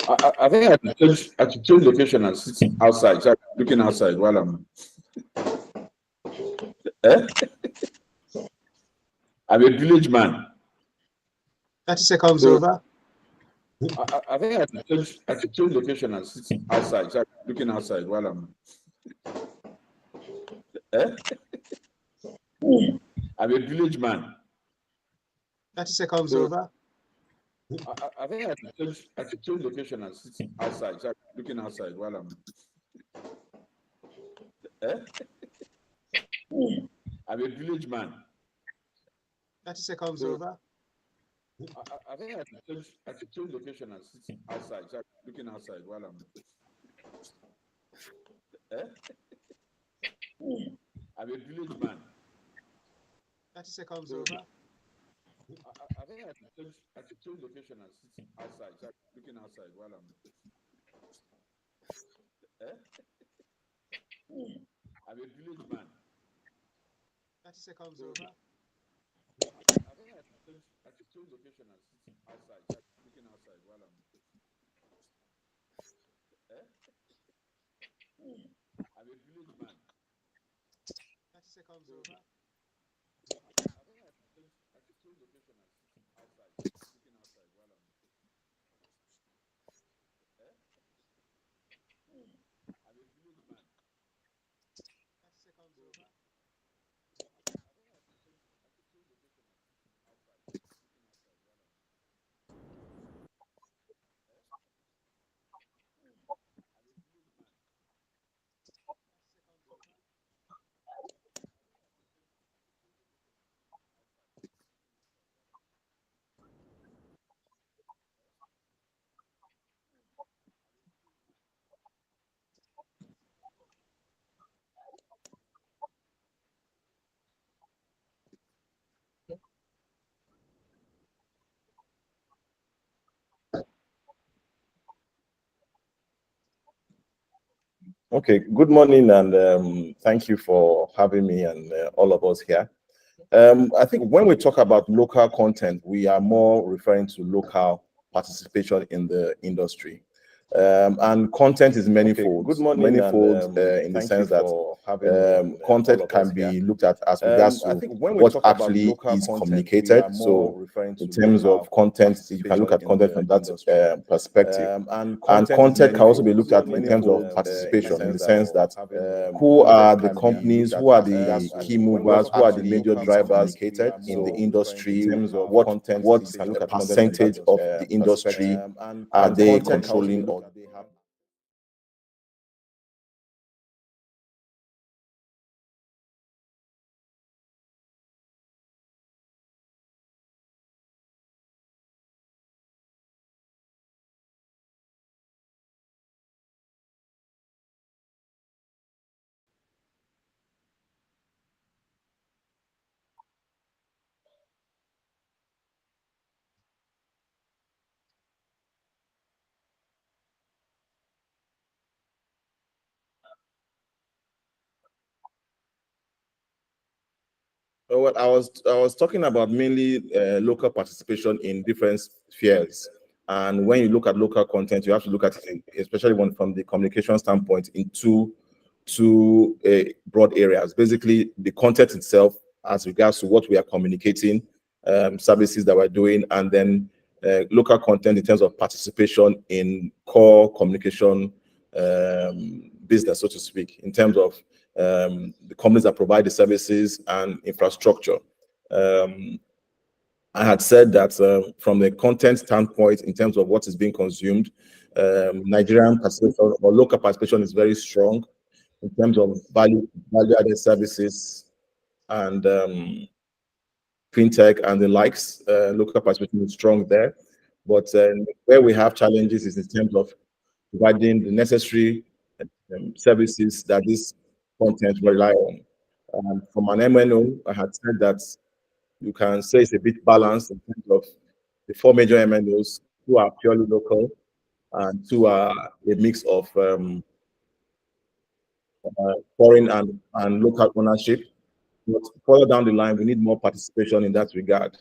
I think I should change location and sit outside. So I'm looking outside while I'm. Eh? I'm a village man. 30 seconds So over. I think I should change location and sit outside. So I'm looking outside while I'm. Eh? I'm a village man. 30 seconds So over. I think I should change location and sit outside. So I'm looking outside while I'm. Eh? I'm a village man. 30 seconds So over. I think I should change location and sit outside. So I'm looking outside while I'm. Eh? I'm a village man. 30 seconds So over. I think I should change location and sit outside. So I'm looking outside while I'm. Eh? I'm a village man. 30 seconds So over. I think I should change location and sit outside. So I'm looking outside while I'm. Eh? I'm a village man. 30 seconds over. I think I should change location and sit outside. So I'm looking outside while I'm. Eh? I'm a village man. 30 seconds over. I think I should change location and sit outside. So I'm looking outside while I'm. Eh? I'm a village man. 30 seconds So over. Okay, good morning, and thank you for having me and all of us here. I think when we talk about local content, we are more referring to local participation in the industry. And content is manifold. Good morning, Manifold in the thank sense you that for having me and all content of can us be here. looked at as regards I to think when we what talk about actually local is content, we communicated. are more So, referring to in terms of local content, you can look at participation content in from the that industry. perspective. And And content is content can also be manifold. looked at in terms of Manifold participation, in the that sense that who content are the can be companies, looked who at are as regards the to key when we movers, talk who are about the major local drivers content, we are in the more industry, in terms of what content what you can look at content from percentage that of the industry perspective. are And they content can also be controlling looked or at they have. Well, I was talking about mainly local participation in different spheres. And when you look at local content, you have to look at it, especially from the communication standpoint, in two broad areas. Basically, the content itself, as regards to what we are communicating, services that we're doing, and then local content in terms of participation in core communication business, so to speak, in terms of the companies that provide the services and infrastructure. I had said that from the content standpoint, in terms of what is being consumed, Nigerian participation or local participation is very strong in terms of value-added services and fintech and the likes. Local participation is strong there, but where we have challenges is in terms of providing the necessary services that this content rely on. From an MNO, I had said that you can say it's a bit balanced in terms of the four major MNOs, who are purely local and two are a mix of foreign and local ownership. But further down the line, we need more participation in that regard.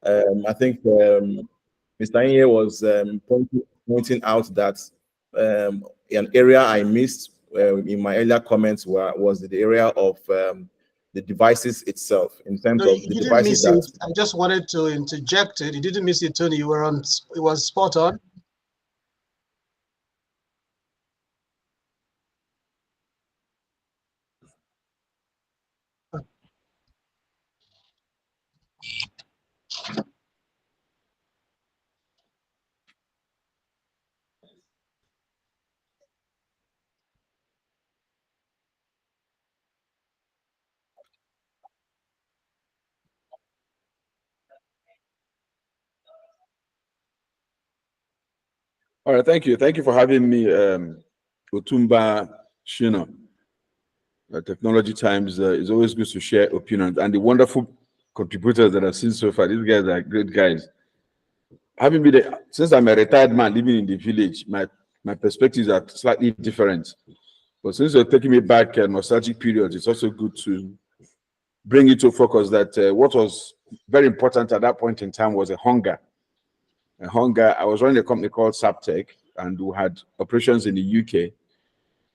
I think Mr. Inye was pointing out that an area I missed in my earlier comments was the area of the devices itself, in terms No, of you the didn't devices miss it. that. I just wanted to interject it. You didn't miss it, Tony. You were on. It was spot on. All right, thank you. Thank you for having me, Otumba Shino. Technology Times is always good to share opinions and the wonderful contributors that I've seen so far. These guys are great guys. Having been since I'm a retired man living in the village, my perspectives are slightly different. But since you're taking me back nostalgic periods, it's also good to bring it to focus that what was very important at that point in time was a hunger. A hunger. I was running a company called Saptech, and we had operations in the UK.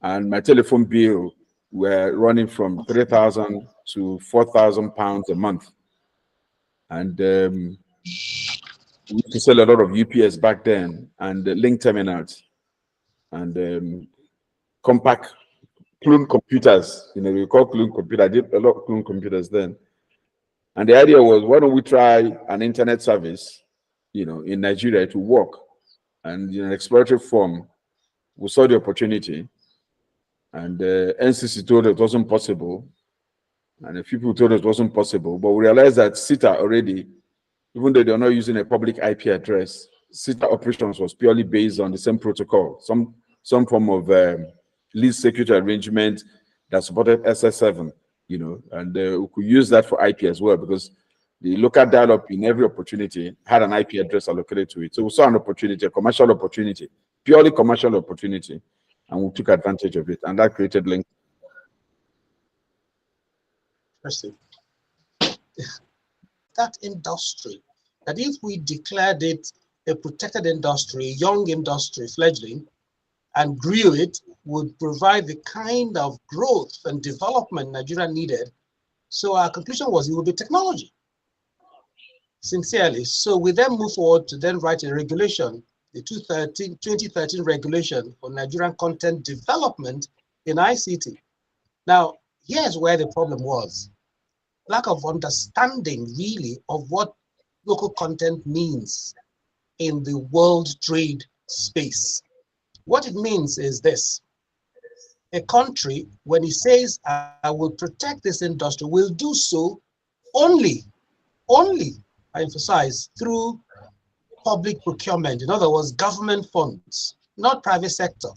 And my telephone bill were running from 3,000 to 4,000 pounds a month. And we used to sell a lot of UPS back then, and link terminals, and compact clone computers. You know, we call clone computer. I did a lot of clone computers then. And the idea was, why don't we try an internet service, you know, in Nigeria to work? And in an exploratory form, we saw the opportunity. And NCC told us it wasn't possible. And a few people told us it wasn't possible. But we realized that SITA already, even though they're not using a public IP address, SITA operations was purely based on the same protocol, some form of least security arrangement that supported SS7, you know, and we could use that for IP as well, because the local dial-up in every opportunity had an IP address allocated to it. So we saw an opportunity, a commercial opportunity, purely commercial opportunity, and we took advantage of it, and that created link. Interesting. That industry, that if we declared it a protected industry, young industry, fledgling, and grew it, would provide the kind of growth and development Nigeria needed. So our conclusion was it would be technology. Sincerely. So we then move forward to then write a regulation, the 2013 regulation for Nigerian content development in ICT. Now, here's where the problem was. Lack of understanding, really, of what local content means in the world trade space. What it means is this. A country, when it says, I will protect this industry, will do so only, I emphasize, through public procurement. In other words, government funds, not private sector.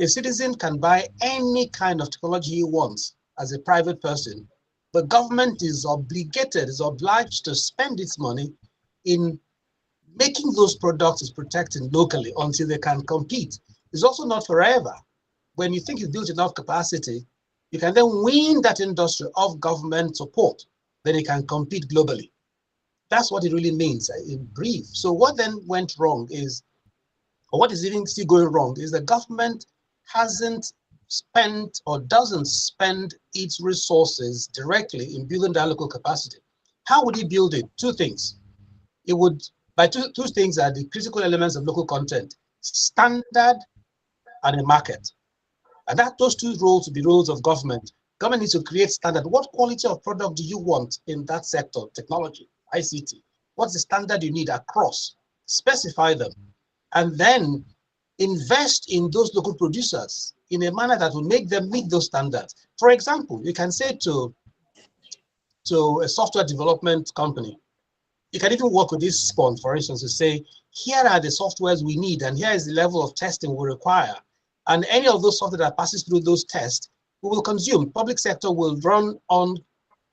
A citizen can buy any kind of technology he wants as a private person. The government is obligated, is obliged to spend its money in making those products is protected locally until they can compete. It's also not forever. When you think you've built enough capacity, you can then wean that industry of government support, then it can compete globally. That's what it really means in brief. So what then went wrong is, or what is even still going wrong, is the government hasn't spent or doesn't spend its resources directly in building that local capacity. How would it build it? Two things. It would, by two things are the critical elements of local content: standard and a market. And that those two roles will be roles of government. Government needs to create standard. What quality of product do you want in that sector? Technology, ICT. What's the standard you need across? Specify them. And then invest in those local producers in a manner that will make them meet those standards. For example, you can say to a software development company, you can even work with this spawn, for instance, to say, here are the softwares we need, and here is the level of testing we require. And any of those software that passes through those tests, we will consume. Public sector will run on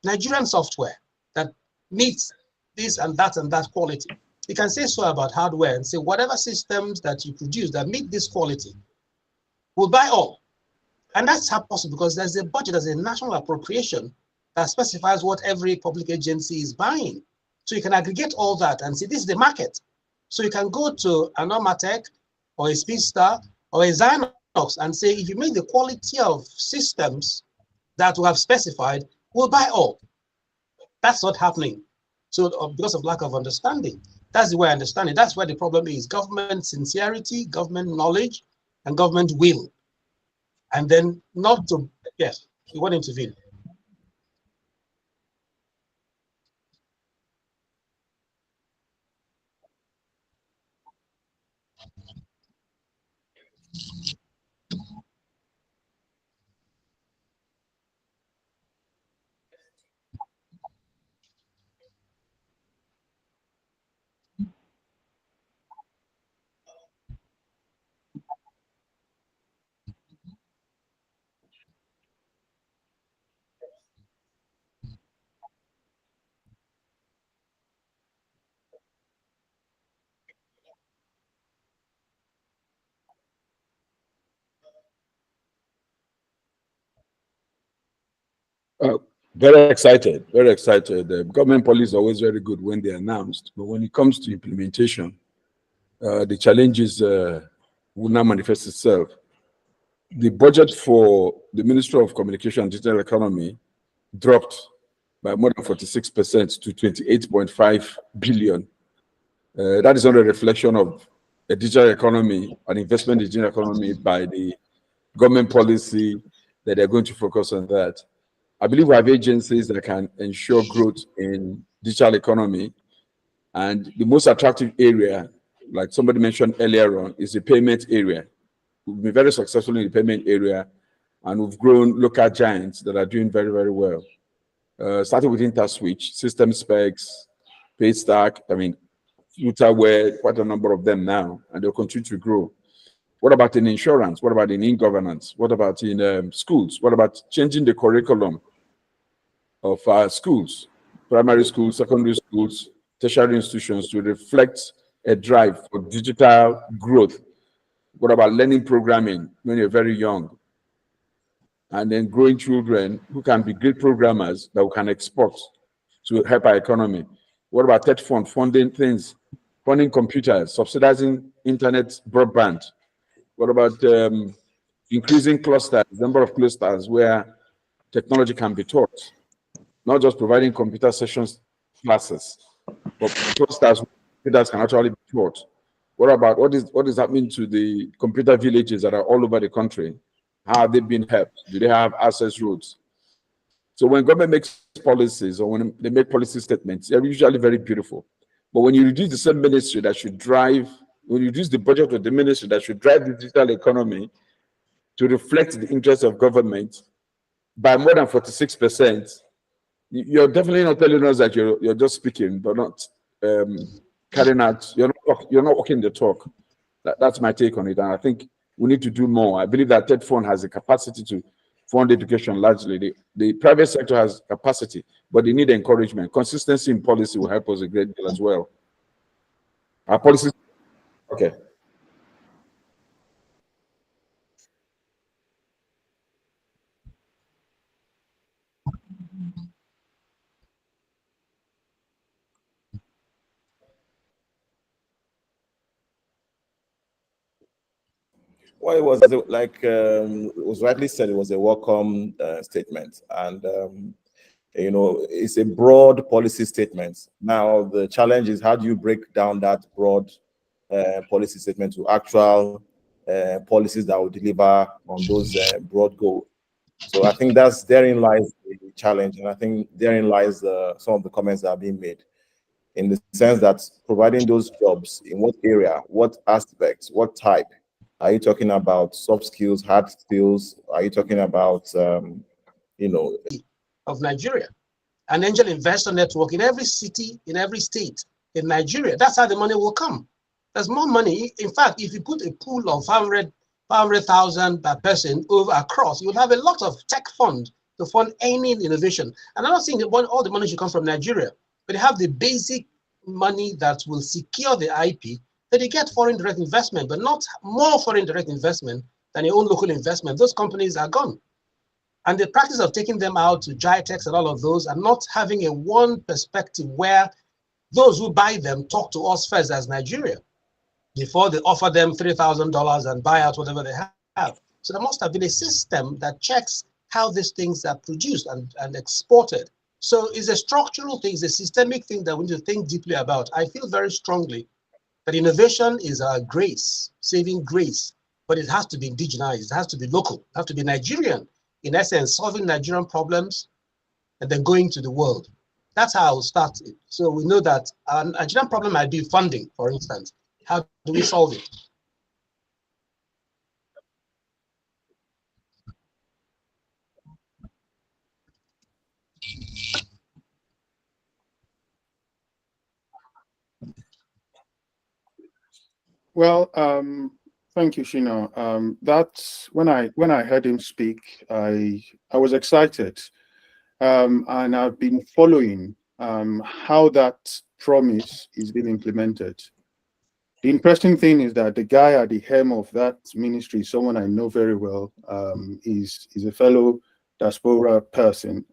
Nigerian software that meets this and that quality. You can say so about hardware and say, whatever systems that you produce that meet this quality, we'll buy all. And that's how possible, because there's a budget, there's a national appropriation that specifies what every public agency is buying. So you can aggregate all that and say, this is the market. So you can go to an Omatech or a Speedstar or a Xynox and say, if you make the quality of systems that we have specified, we'll buy all. That's not happening. So because of lack of understanding, that's the way I understand it. That's where the problem is: government sincerity, government knowledge, and government will. And then not to, yes, you want to intervene. Uh, Very excited, very excited. The government policy is always very good when they're announced, but when it comes to implementation, the challenges will now manifest itself. The budget for the Ministry of Communication and Digital Economy dropped by more than 46% to 28.5 billion. That is not a reflection of a digital economy, an investment in digital economy by the government policy that they're going to focus on that. I believe we have agencies that can ensure growth in digital economy. And the most attractive area, like somebody mentioned earlier on, is the payment area. We've been very successful in the payment area, and we've grown local giants that are doing very, very well. Starting with InterSwitch, System Specs, Paystack, I mean, Futureware, quite a number of them now, and they'll continue to grow. What about in insurance? What about in e-governance? What about in schools? What about changing the curriculum of our schools, primary schools, secondary schools, tertiary institutions to reflect a drive for digital growth? What about learning programming when you're very young? And then growing children who can be great programmers that we can export to help our economy. What about tech fund funding things, funding computers, subsidizing internet broadband? What about increasing clusters, number of clusters where technology can be taught, not just providing computer sessions classes, but clusters where computers can actually be taught. What about what is happening to the computer villages that are all over the country? How have they been helped? Do they have access roads? So when government makes policies or when they make policy statements, they're usually very beautiful. But when you reduce the same ministry that should drive, when you reduce the budget of the ministry that should drive the digital economy to reflect the interests of government by more than 46%, you're definitely not telling us that you're just speaking, but not carrying out. You're not walking the talk. That's my take on it, and I think we need to do more. I believe that TED Fund has the capacity to fund education largely. The private sector has capacity, but they need encouragement. Consistency in policy will help us a great deal as well. Our policies, okay. Well, it was like it was rightly said, it was a welcome statement, and it's a broad policy statement. Now the challenge is how do you break down that broad policy statement to actual policies that will deliver on those broad goals. So I think therein lies the challenge, and I think therein lies some of the comments that are being made, in the sense that providing those jobs in what area, what aspects, what type. Are you talking about soft skills, hard skills? Are you talking about, Of Nigeria, an angel investor network in every city, in every state in Nigeria. That's how the money will come. There's more money. In fact, if you put a pool of 500,000 per person over across, you'll have a lot of tech fund to fund any innovation. And I'm not saying that all the money should come from Nigeria, but they have the basic money that will secure the IP, that they get foreign direct investment, but not more foreign direct investment than your own local investment. Those companies are gone. And the practice of taking them out to GITEX and all of those and not having a one perspective where those who buy them talk to us first as Nigeria. before they offer them $3,000 and buy out whatever they have. So there must have been a system that checks how these things are produced and exported. So it's a structural thing, it's a systemic thing that we need to think deeply about. I feel very strongly that innovation is a grace, saving grace, but it has to be indigenized, it has to be local, it has to be Nigerian. In essence, solving Nigerian problems and then going to the world. That's how I will start it. So we know that a Nigerian problem might be funding, for instance. How do we solve it? Well, thank you, Shina. That's when I heard him speak, I was excited, and I've been following how that promise is being implemented. The interesting thing is that the guy at the helm of that ministry, someone I know very well, is a fellow diaspora person,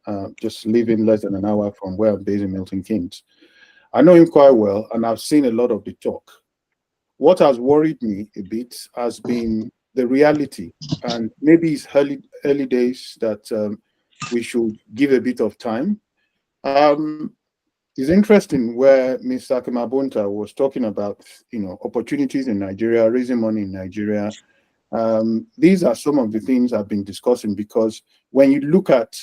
just living less than an hour from where I'm based in Milton Keynes. I know him quite well, and I've seen a lot of the talk. What has worried me a bit has been the reality, and maybe it's early days that we should give a bit of time. Um, it's interesting where Mr. Kimabunta was talking about, opportunities in Nigeria, raising money in Nigeria. These are some of the things I've been discussing, because when you look at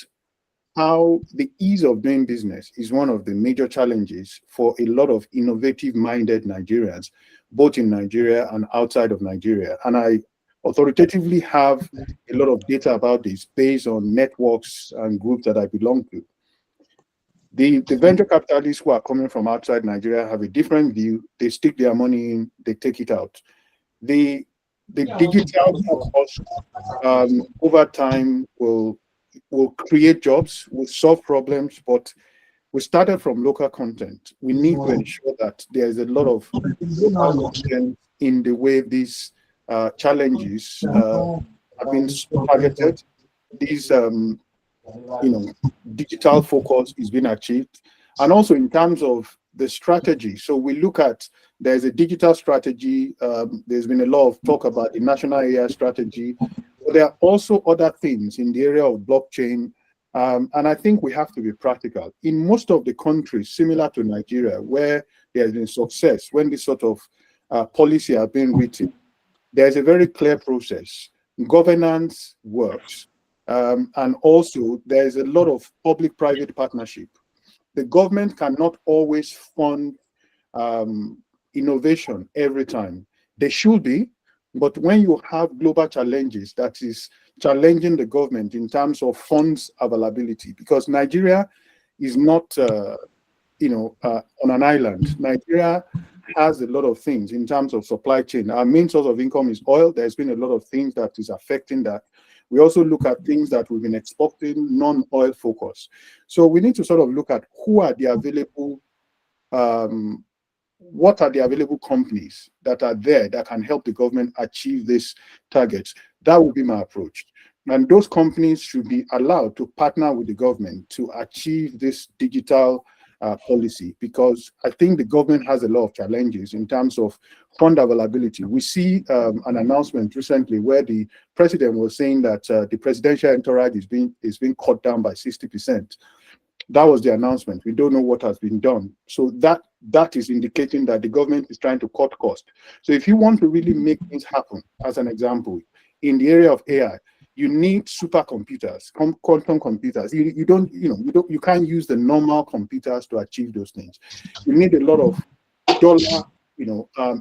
how the ease of doing business is one of the major challenges for a lot of innovative-minded Nigerians, both in Nigeria and outside of Nigeria. And I authoritatively have a lot of data about this based on networks and groups that I belong to. The venture capitalists who are coming from outside Nigeria have a different view. They stick their money in, they take it out. The digital focus over time will create jobs, will solve problems, but we started from local content. We need to ensure that there is a lot of local content in the way these challenges have been targeted. These digital focus is being achieved, and also in terms of the strategy. So we look at, there's a digital strategy. There's been a lot of talk about the national AI strategy. But there are also other things in the area of blockchain. And I think we have to be practical. In most of the countries, similar to Nigeria, where there has been success, when this sort of policy have been written, there's a very clear process. Governance works. And also, there's a lot of public-private partnership. The government cannot always fund innovation every time. They should be, but when you have global challenges that is challenging the government in terms of funds availability, because Nigeria is not, on an island. Nigeria has a lot of things in terms of supply chain. Our main source of income is oil. There's been a lot of things that is affecting that. We also look at things that we've been exporting, non-oil focus. So we need to sort of look at who are the available, what are the available companies that are there that can help the government achieve these targets. That would be my approach. And those companies should be allowed to partner with the government to achieve this digital policy, because I think the government has a lot of challenges in terms of fund availability. We see an announcement recently where the president was saying that the presidential entourage is being cut down by 60%. That was the announcement. We don't know what has been done. So that is indicating that the government is trying to cut costs. So if you want to really make things happen, as an example, in the area of AI, you need supercomputers, quantum computers. You can't use the normal computers to achieve those things. You need a lot of dollar,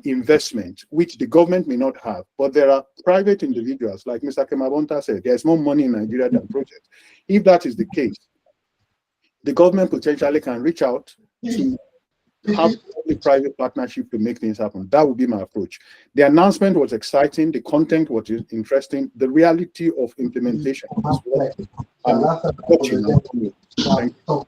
investment, which the government may not have. But there are private individuals, like Mr. Kemabonta said, there's more money in Nigeria than projects. If that is the case, the government potentially can reach out to have a private partnership to make things happen. That would be my approach. The announcement was exciting. The content was interesting. The reality of implementation is what I'm watching. Thank you.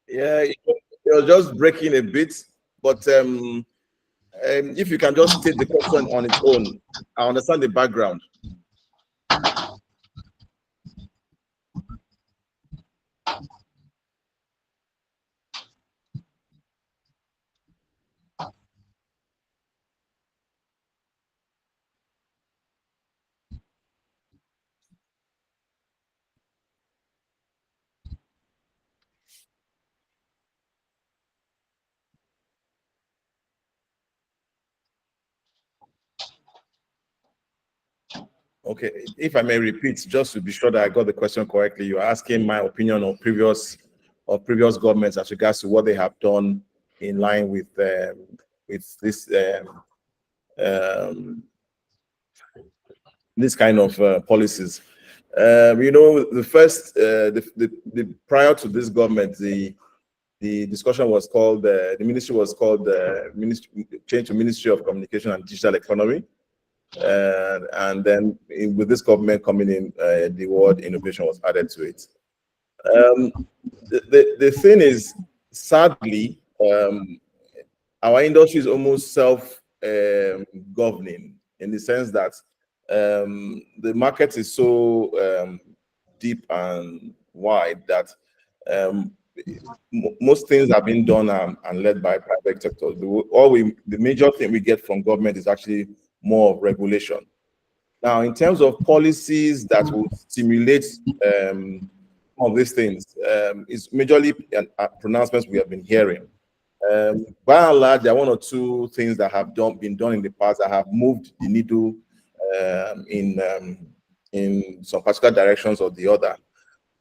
Yeah, you're just breaking a bit, but if you can just state the question on its own, I understand the background. Okay, if I may repeat, just to be sure that I got the question correctly, you're asking my opinion on previous governments as regards to what they have done in line with this um, this kind of policies. You know, the first the prior to this government, the discussion was called the ministry was called ministry change to Ministry of Communication and Digital Economy. And then with this government coming in, the word innovation was added to it. The thing is, sadly, our industry is almost self-governing in the sense that the market is so deep and wide that most things have been done and led by private sector. The major thing we get from government is actually more of regulation. Now, in terms of policies that will stimulate all these things, it's majorly pronouncements we have been hearing. By and large, there are one or two things that have been done in the past that have moved the needle in some particular directions or the other.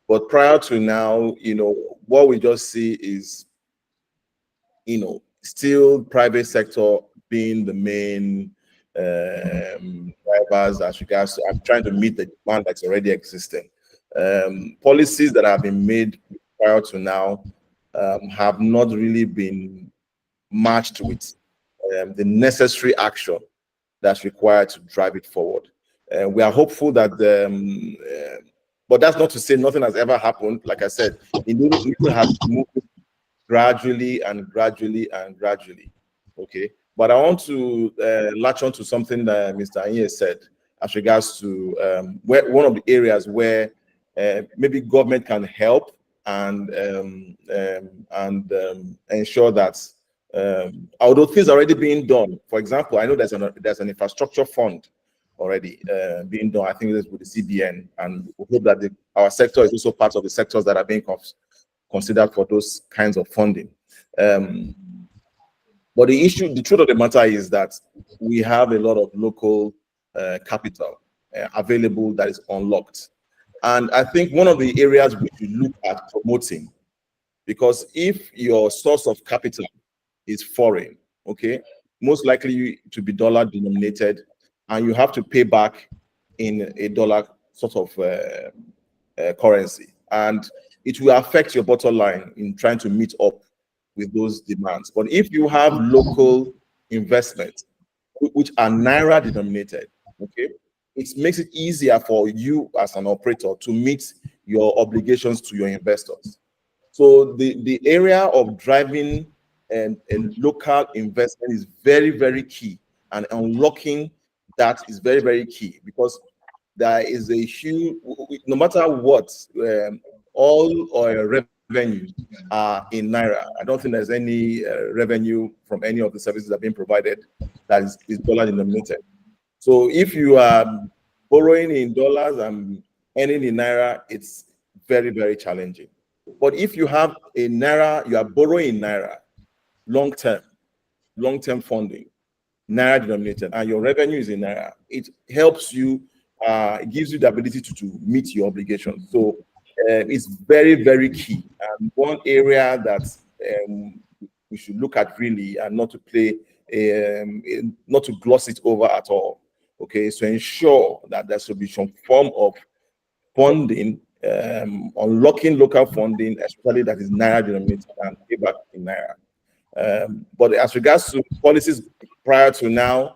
But prior to now, you know, what we just see is, you know, still private sector being the main drivers as regards to trying to meet the demand that's already existing. Policies that have been made prior to now have not really been matched with the necessary action that's required to drive it forward. We are hopeful that, but that's not to say nothing has ever happened. Like I said, it has moved gradually and gradually and gradually. Okay, but I want to latch on to something that Mr. Anye said as regards to where one of the areas where maybe government can help and ensure that although things are already being done. For example, I know there's an infrastructure fund already being done. I think this with the CBN, and we hope that our sector is also part of the sectors that are being considered for those kinds of funding. But the truth of the matter is that we have a lot of local capital available that is unlocked. And I think one of the areas we should look at promoting, because if your source of capital is foreign, okay, most likely to be dollar denominated, and you have to pay back in a dollar sort of currency, and it will affect your bottom line in trying to meet up with those demands. But if you have local investments which are naira denominated, okay, it makes it easier for you as an operator to meet your obligations to your investors. So the area of driving and local investment is very, very key, and unlocking that is very, very key, because there is a huge, no matter what, all oil revenues are in naira. I don't think there's any revenue from any of the services that are being provided that is dollar denominated. So if you are borrowing in dollars and earning in naira, it's very, very challenging. But if you have a naira, you are borrowing in naira, long-term funding, naira denominated, and your revenue is in naira, it helps you, it gives you the ability to meet your obligations. So it's very, very key. And one area that we should look at really, and not to play, not to gloss it over at all. Okay, so ensure that there should be some form of funding, unlocking local funding, especially that is naira denominated and pay back in naira. But as regards to policies prior to now,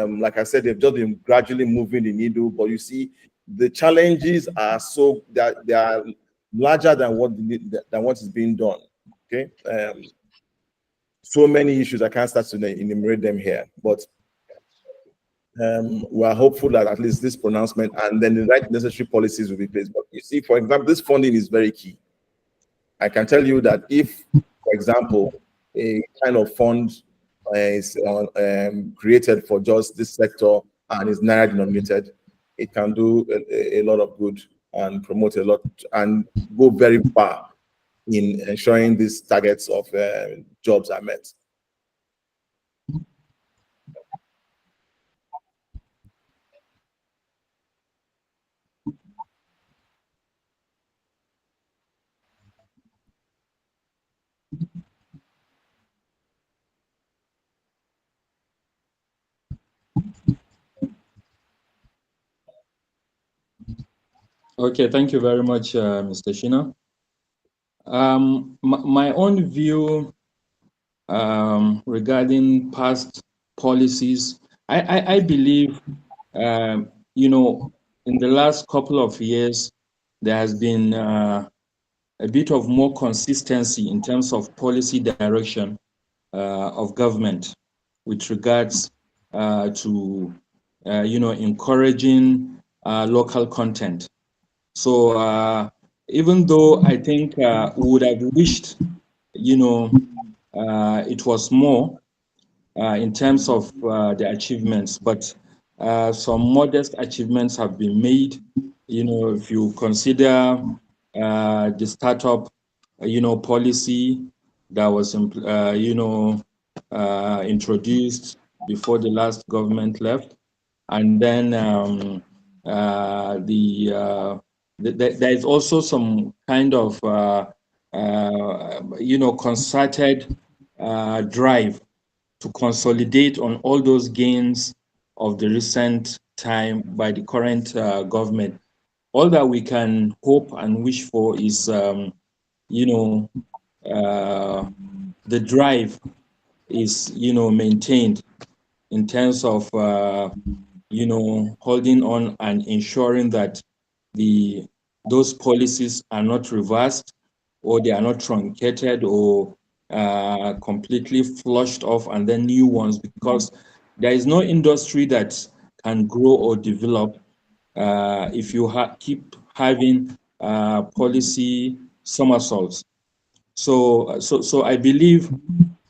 like I said, they've just been gradually moving the needle. But you see, the challenges are so that they are larger than what is being done. Okay, so many issues I can't start to enumerate them here, but we are hopeful that at least this pronouncement and then the right necessary policies will be placed. But you see, for example, this funding is very key. I can tell you that if, for example, a kind of fund is created for just this sector and is naira denominated, it can do a lot of good and promote a lot and go very far in ensuring these targets of jobs are met. Okay, thank you very much, Mr. Shina. My own view regarding past policies, I believe, you know, in the last couple of years, there has been a bit of more consistency in terms of policy direction of government with regards to, encouraging local content. So even though I think we would have wished, it was more in terms of the achievements, but some modest achievements have been made. If you consider the startup, policy that was, introduced before the last government left, and then there is also some kind of concerted drive to consolidate on all those gains of the recent time by the current government. All that we can hope and wish for is, the drive is, maintained in terms of, holding on and ensuring that those policies are not reversed, or they are not truncated or completely flushed off, and then new ones, because there is no industry that can grow or develop if you keep having policy somersaults. So I believe,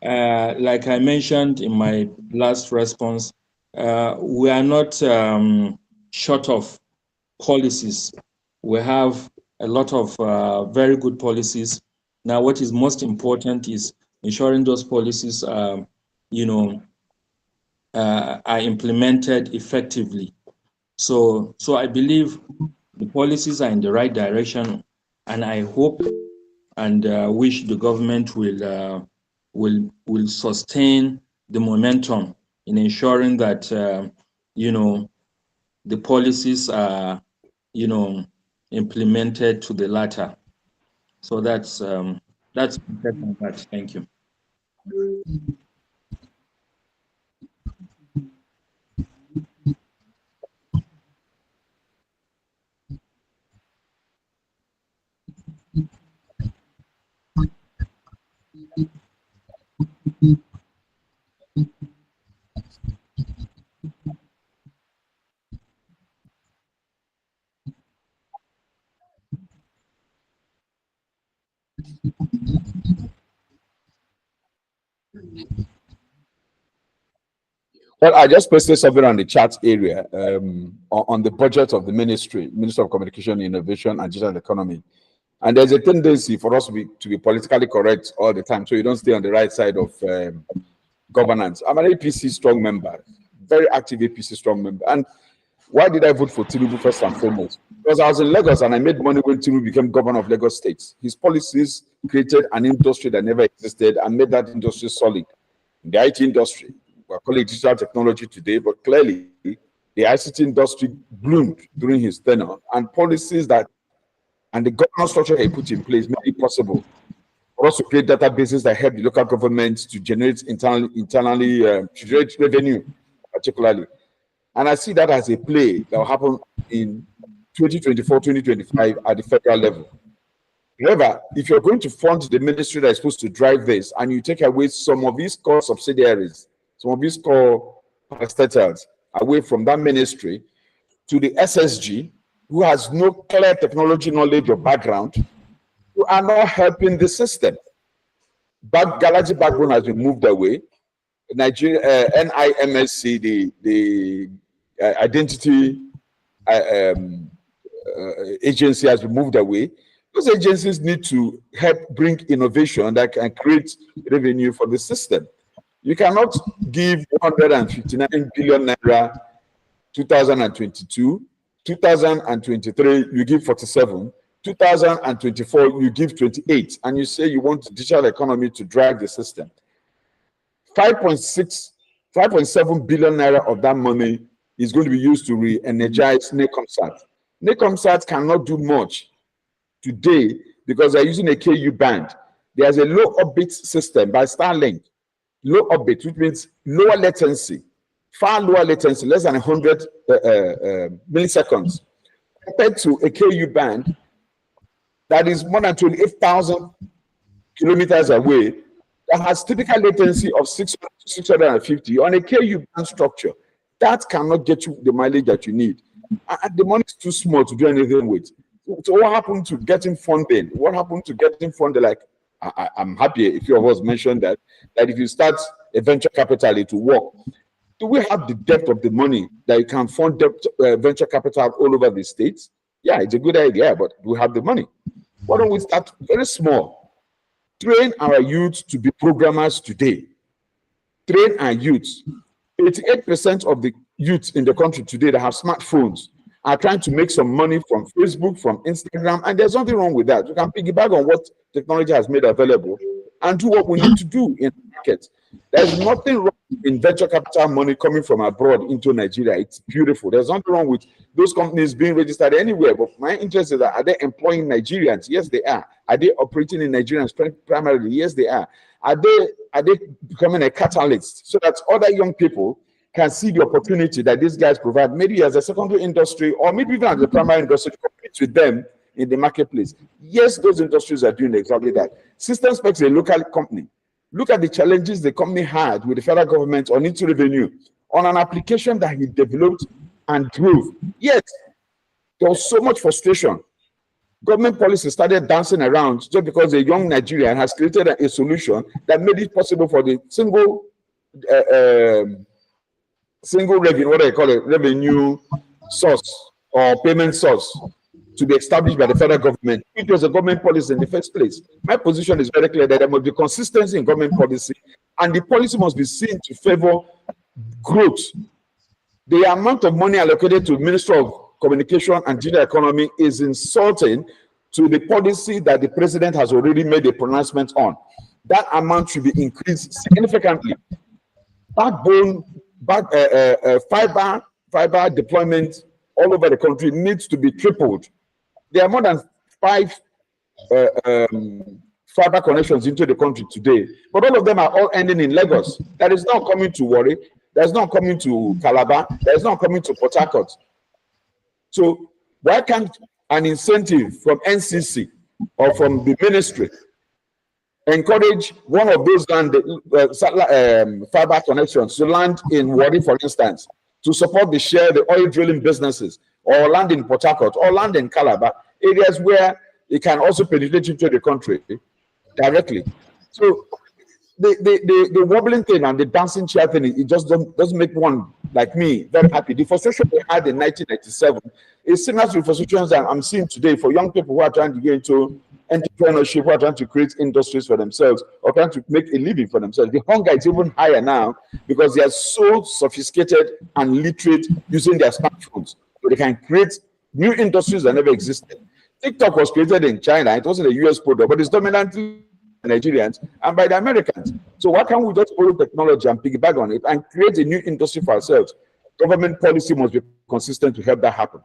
like I mentioned in my last response, we are not short of policies. We have a lot of very good policies. Now, what is most important is ensuring those policies, are implemented effectively. So I believe the policies are in the right direction, and I hope and wish the government will sustain the momentum in ensuring that the policies are implemented to the latter. So that's that. Thank you. Well, I just posted something on the chat area on the budget of the Ministry of Communication, Innovation, and Digital Economy. And there's a tendency for us to be politically correct all the time, so you don't stay on the right side of governance. I'm an APC strong member, very active APC strong member. And why did I vote for Tinubu first and foremost? Because I was in Lagos and I made money when Tinubu became governor of Lagos State. His policies created an industry that never existed and made that industry solid. In the IT industry, we're calling it digital technology today, but clearly the ICT industry bloomed during his tenure, and policies that and the governance structure he put in place made it possible for us to create databases that help the local governments to generate internally to generate revenue, particularly. And I see that as a play that will happen in 2024, 2025 at the federal level. However, if you're going to fund the ministry that is supposed to drive this, and you take away some of these core subsidiaries, some of these core parastatals away from that ministry to the SSG, who has no clear technology knowledge or background, you are not helping the system. Galaxy backbone has been moved away. Nigeria, NIMSC, the identity agency has been moved away. Those agencies need to help bring innovation that can create revenue for the system. You cannot give 159 billion naira 2022, 2023 you give 47, 2024 you give 28, and you say you want the digital economy to drive the system. 5.7 billion naira of that money is going to be used to re-energize NECOMSAT. NECOMSAT cannot do much today because they're using a KU band. There's a low orbit system by Starlink. Low orbit, which means lower latency, far lower latency, less than 100 milliseconds, compared to a KU band that is more than 28,000 kilometers away, that has typical latency of 600 to 650 on a KU band structure. That cannot get you the mileage that you need. And the money is too small to do anything with. So what happened to getting funding? What happened to getting funding? Like, I'm happy a few of us mentioned that if you start a venture capital, it will work. Do we have the depth of the money that you can fund venture capital all over the states? Yeah, it's a good idea, but do we have the money? Why don't we start very small? Train our youth to be programmers today. Train our youth. 88% of the youth in the country today that have smartphones are trying to make some money from Facebook, from Instagram, and there's nothing wrong with that. You can piggyback on what technology has made available and do what we need to do in the market. There's nothing wrong in venture capital money coming from abroad into Nigeria. It's beautiful. There's nothing wrong with those companies being registered anywhere, but my interest is that, are they employing Nigerians? Yes, they are. Are they operating in Nigerians primarily? Yes, they are. Are they becoming a catalyst so that other young people can see the opportunity that these guys provide, maybe as a secondary industry or maybe even as a primary industry, to compete with them in the marketplace? Yes, those industries are doing exactly that. System Specs is a local company. Look at the challenges the company had with the federal government on its revenue on an application that he developed and drove. Yet, there was so much frustration. Government policy started dancing around just because a young Nigerian has created a solution that made it possible for the single revenue, what do I call it, revenue source or payment source to be established by the federal government. It was a government policy in the first place. My position is very clear that there must be consistency in government policy, and the policy must be seen to favor growth. The amount of money allocated to the Ministry of Communication and Digital Economy is insulting to the policy that the president has already made a pronouncement on. That amount should be increased significantly. Backbone, fiber deployment all over the country needs to be tripled. There are more than 5 fiber connections into the country today, but all of them are all ending in Lagos. That is not coming to Warri, that's not coming to Calabar, that is not coming to Port Harcourt. So why can't an incentive from NCC or from the ministry encourage one of those fiber connections to land in Warri, for instance, to support the oil drilling businesses, or land in Port Harcourt, or land in Calabar, areas where it can also penetrate into the country directly. So the wobbling thing and the dancing chair thing, it just doesn't make one like me very happy. The frustration we had in 1997 is similar to the frustrations that I'm seeing today for young people who are trying to get into entrepreneurship, who are trying to create industries for themselves or trying to make a living for themselves. The hunger is even higher now because they are so sophisticated and literate using their smartphones. So they can create new industries that never existed. TikTok was created in China. It wasn't a US product, but it's dominantly Nigerians and by the Americans. So why can't we just borrow technology and piggyback on it and create a new industry for ourselves? Government policy must be consistent to help that happen.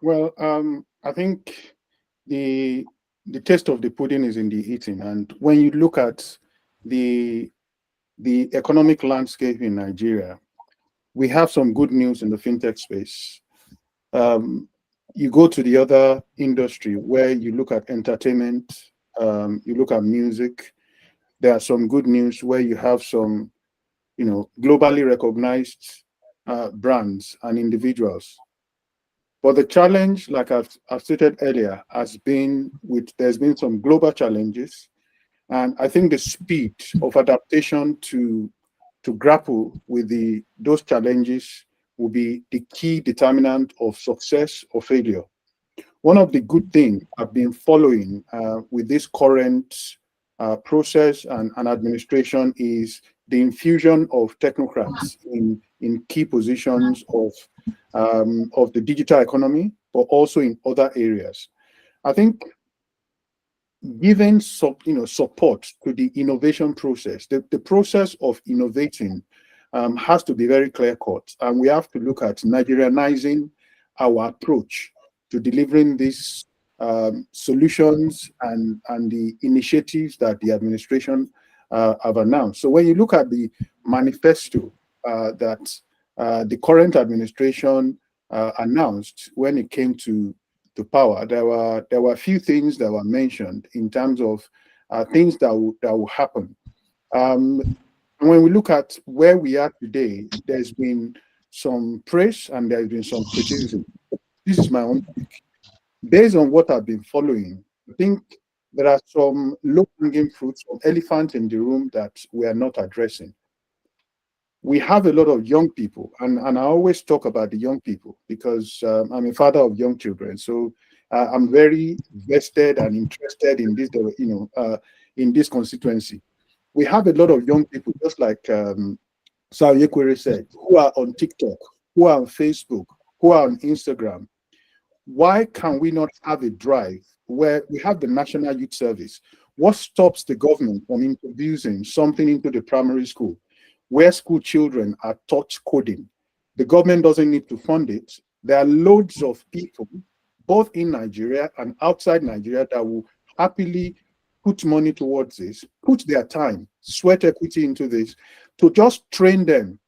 Well, I think the the taste of the pudding is in the eating. And when you look at the economic landscape in Nigeria, we have some good news in the fintech space. You go to the other industry where you look at entertainment, you look at music. There are some good news where you have some, globally recognized brands and individuals. But the challenge, like I've stated earlier, there's been some global challenges, and I think the speed of adaptation to grapple with those challenges will be the key determinant of success or failure. One of the good things I've been following with this current process and administration is the infusion of technocrats in key positions of the digital economy, but also in other areas. I think giving support to the innovation process, the process of innovating has to be very clear cut, and we have to look at Nigerianizing our approach to delivering these solutions and the initiatives that the administration have announced. So when you look at the manifesto that the current administration announced when it came to power, there were a few things that were mentioned in terms of things that will happen. When we look at where we are today, there's been some praise and there's been some criticism. This is my own take. Based on what I've been following, I think there are some low-hanging fruits, some elephants in the room that we are not addressing. We have a lot of young people, and I always talk about the young people because I'm a father of young children. So I'm very vested and interested in this, in this constituency. We have a lot of young people, just like Sir Yekwere said, who are on TikTok, who are on Facebook, who are on Instagram. Why can we not have a drive where we have the National Youth Service? What stops the government from introducing something into the primary school where school children are taught coding? The government doesn't need to fund it. There are loads of people, both in Nigeria and outside Nigeria, that will happily put money towards this, put their time, sweat equity into this, to just train them.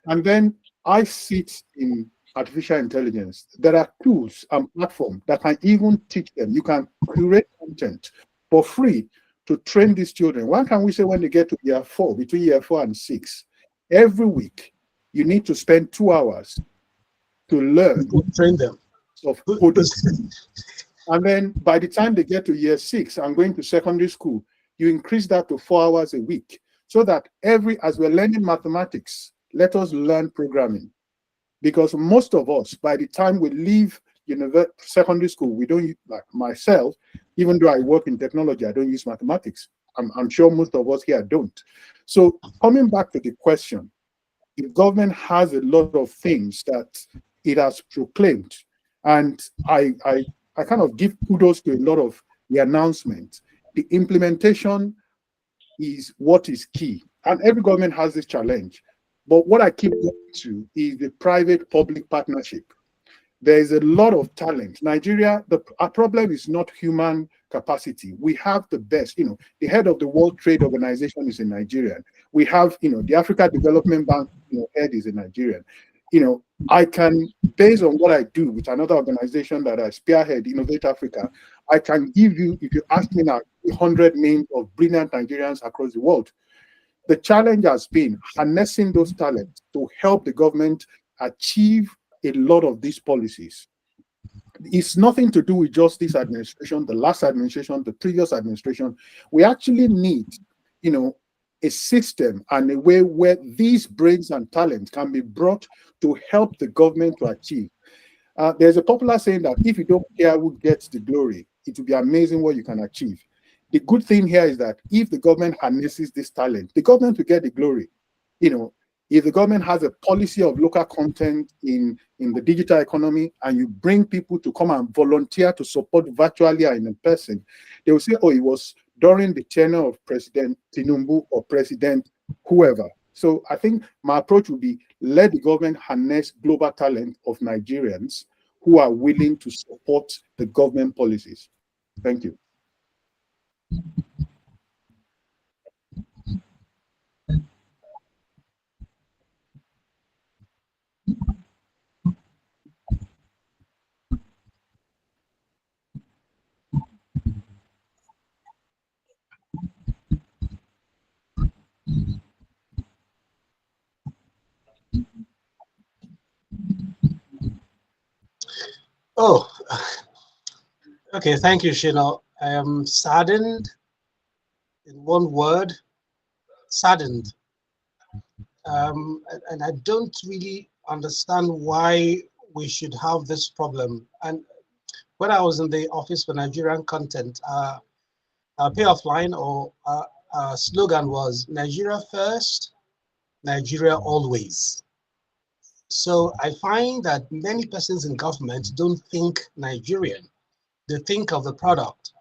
And then I sit in artificial intelligence. There are tools and platforms that can even teach them. You can create content for free to train these children. Why can't we say when they get to year 4, between year 4 and 6, every week, you need to spend 2 hours to learn train them of coding. And then by the time they get to year 6 and going to secondary school, you increase that to 4 hours a week. So that as we're learning mathematics, let us learn programming. Because most of us, by the time we leave secondary school, we don't, like myself, even though I work in technology, I don't use mathematics. I'm sure most of us here don't. So coming back to the question, the government has a lot of things that it has proclaimed And I kind of give kudos to a lot of the announcements. The implementation is what is key. And every government has this challenge. But what I keep going to is the private-public partnership. There is a lot of talent. Nigeria, our problem is not human capacity. We have the best. The head of the World Trade Organization is a Nigerian. We have, the Africa Development Bank, head is a Nigerian. I can, based on what I do with another organization that I spearhead, Innovate Africa, I can give you, if you ask me now, 100 names of brilliant Nigerians across the world. The challenge has been harnessing those talents to help the government achieve a lot of these policies. It's nothing to do with just this administration, the last administration, the previous administration. We actually need, a system and a way where these brains and talents can be brought to help the government to achieve. There's a popular saying that if you don't care who gets the glory, it will be amazing what you can achieve. The good thing here is that if the government harnesses this talent, the government will get the glory. If the government has a policy of local content in the digital economy, and you bring people to come and volunteer to support virtually and in person, they will say, oh, it was during the tenure of President Tinubu or President whoever. So I think my approach would be, let the government harness global talent of Nigerians who are willing to support the government policies. Thank you. Oh, okay. Thank you, Shino. I am saddened, in one word, saddened. And I don't really understand why we should have this problem. And when I was in the Office for Nigerian Content, our payoff line or our slogan was Nigeria first, Nigeria always. So I find that many persons in government don't think Nigerian. They think of the product.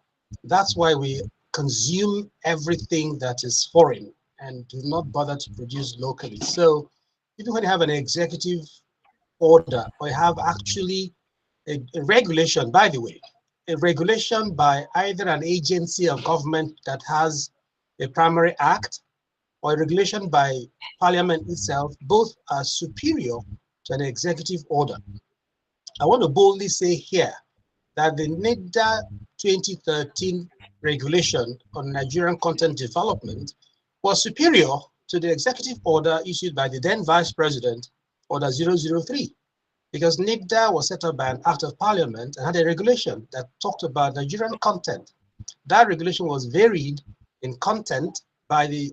That's why we consume everything that is foreign and do not bother to produce locally. So even when you have an executive order or you have actually a regulation, by the way, a regulation by either an agency of government that has a primary act or a regulation by parliament itself, both are superior to an executive order. I want to boldly say here that the NIDA 2013 regulation on Nigerian content development was superior to the executive order issued by the then Vice President, Order 003, because NIDA was set up by an act of parliament and had a regulation that talked about Nigerian content. That regulation was varied in content by the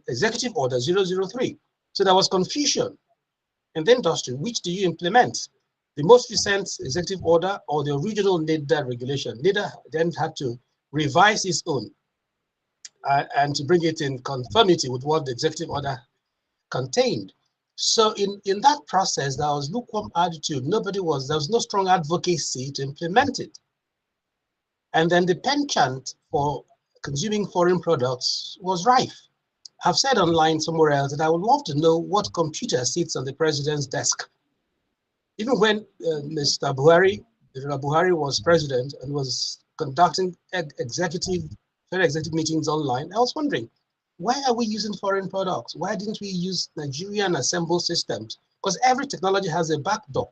executive order 003. So there was confusion in the industry. Which do you implement? The most recent executive order or the original NIDA regulation? NIDA then had to revise its own and to bring it in conformity with what the executive order contained. So in that process, there was lukewarm attitude. There was no strong advocacy to implement it. And then the penchant for consuming foreign products was rife. I've said online somewhere else that I would love to know what computer sits on the president's desk. Even when Mr. Buhari was president and was conducting federal executive meetings online, I was wondering, why are we using foreign products? Why didn't we use Nigerian assembled systems? Because every technology has a backdoor.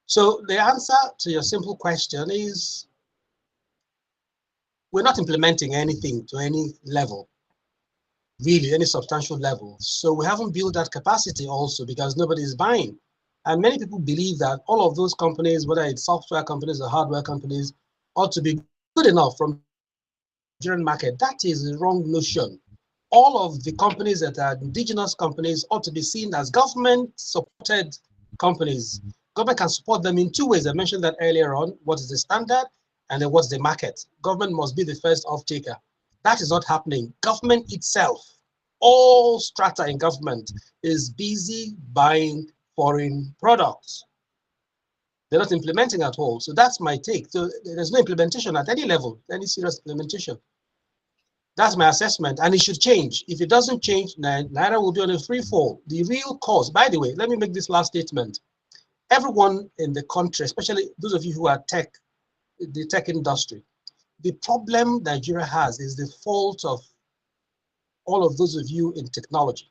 So the answer to your simple question is, we're not implementing anything to any level, really any substantial level. So we haven't built that capacity also because nobody is buying. And many people believe that all of those companies, whether it's software companies or hardware companies, ought to be good enough from the Nigerian market. That is the wrong notion. All of the companies that are indigenous companies ought to be seen as government-supported companies. Government can support them in two ways. I mentioned that earlier on. What is the standard? And then what's the market? Government must be the first off-taker. That is not happening. Government itself, all strata in government, is busy buying foreign products. They're not implementing at all. So that's my take. So there's no implementation at any level, any serious implementation. That's my assessment, and it should change. If it doesn't change, Naira will be on a free fall. The real cause, by the way, let me make this last statement. Everyone in the country, especially those of you who are the tech industry, the problem Nigeria has is the fault of all of those of you in technology.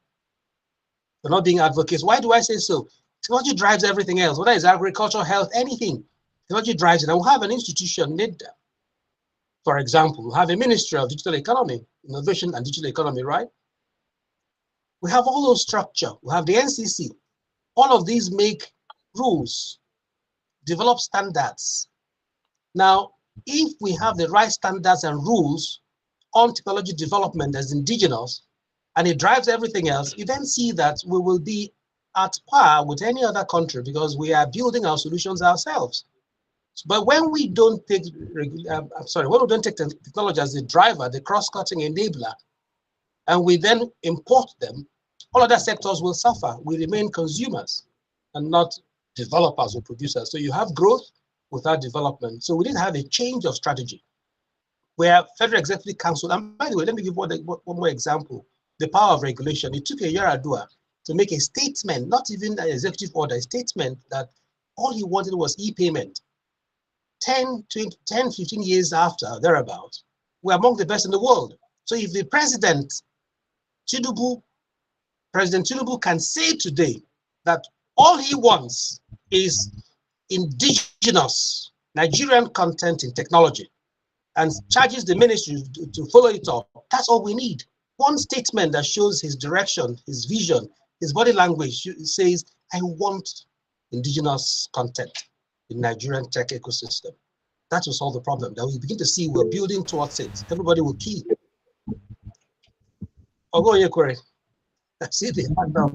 They're not being advocates. Why do I say so? Technology drives everything else, whether it's agriculture, health, anything. Technology drives it. And we'll have an institution, NIDA. For example, we'll have a Ministry of Digital Economy, Innovation and Digital Economy, right? We have all those structure. We have the NCC. All of these make rules, develop standards. Now, if we have the right standards and rules on technology development as indigenous, and it drives everything else, you then see that we will be at par with any other country because we are building our solutions ourselves. But when we don't take, when we don't take technology as the driver, the cross-cutting enabler, and we then import them, all other sectors will suffer. We remain consumers and not developers or producers. So you have growth without development. So we need to have a change of strategy where Federal Executive Council, and by the way, let me give one more example. The power of regulation. It took a Yaradua to make a statement, not even an executive order, a statement that all he wanted was e-payment. 10, 15 years after, thereabouts, we're among the best in the world. So if the President Tinubu can say today that all he wants is indigenous Nigerian content in technology and charges the ministry to follow it up, that's all we need. One statement that shows his direction, his vision, his body language says, I want indigenous content in Nigerian tech ecosystem. That will solve the problem. That we begin to see we're building towards it. Everybody will key. I'll go here, Corey. I see the hand up.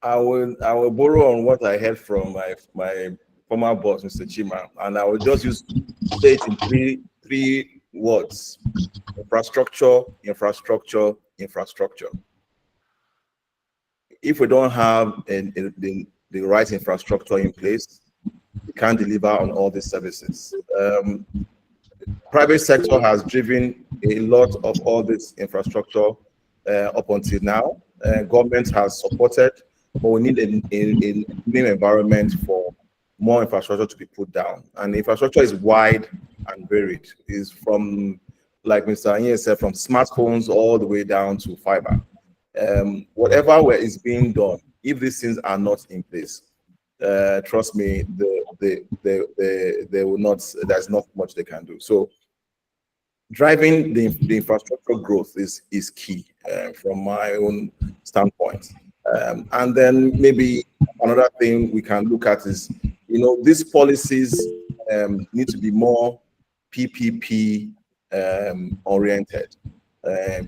I will borrow on what I heard from my former boss, Mr. Chima, and I will just say it in three words: infrastructure, infrastructure, infrastructure. If we don't have the right infrastructure in place, we can't deliver on all these services. Private sector has driven a lot of all this infrastructure up until now. Government has supported, but we need a new environment for more infrastructure to be put down. And infrastructure is wide and varied. It's from, like Mr. Anye said, from smartphones all the way down to fiber. Whatever is being done, if these things are not in place, trust me, they will not. There's not much they can do. So, driving the infrastructure growth is key from my own standpoint. And then maybe another thing we can look at is, these policies need to be more PPP oriented,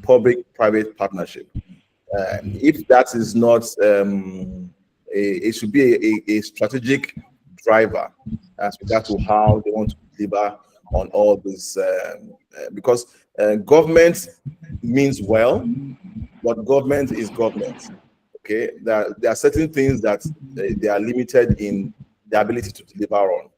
public-private partnership. If that is not, it should be a strategic driver as regard to how they want to deliver on all this, because government means well, but government is government. Okay, there are certain things that they are limited in the ability to deliver on.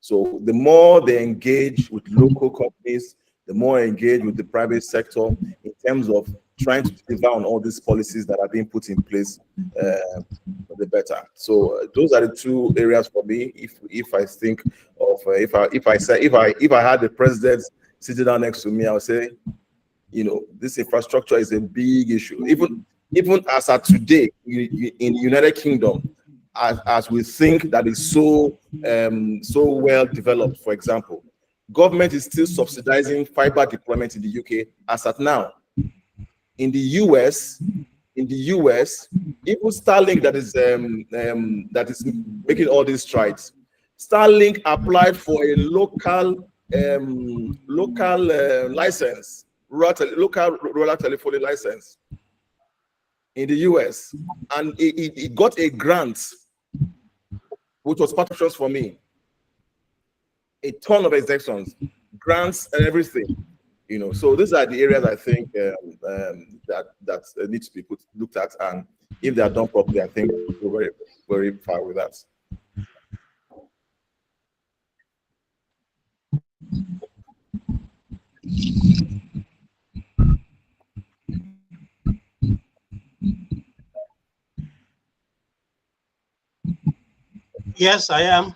So the more they engage with local companies, the more engaged with the private sector in terms of trying to deliver on all these policies that are being put in place, the better. So those are the two areas for me. If I think of if I had the president sitting down next to me, I would say, this infrastructure is a big issue. Even as at today in the United Kingdom, as we think that is so well developed, for example, government is still subsidizing fiber deployment in the UK as at now. In the US, even Starlink that is making all these strides, Starlink applied for a local license, local rural telephony license in the US, and it got a grant, which was partnerships for me. A ton of exemptions, grants, and everything. So these are the areas I think that need to be looked at, and if they are done properly, I think we're very, very far with that. Yes, I am.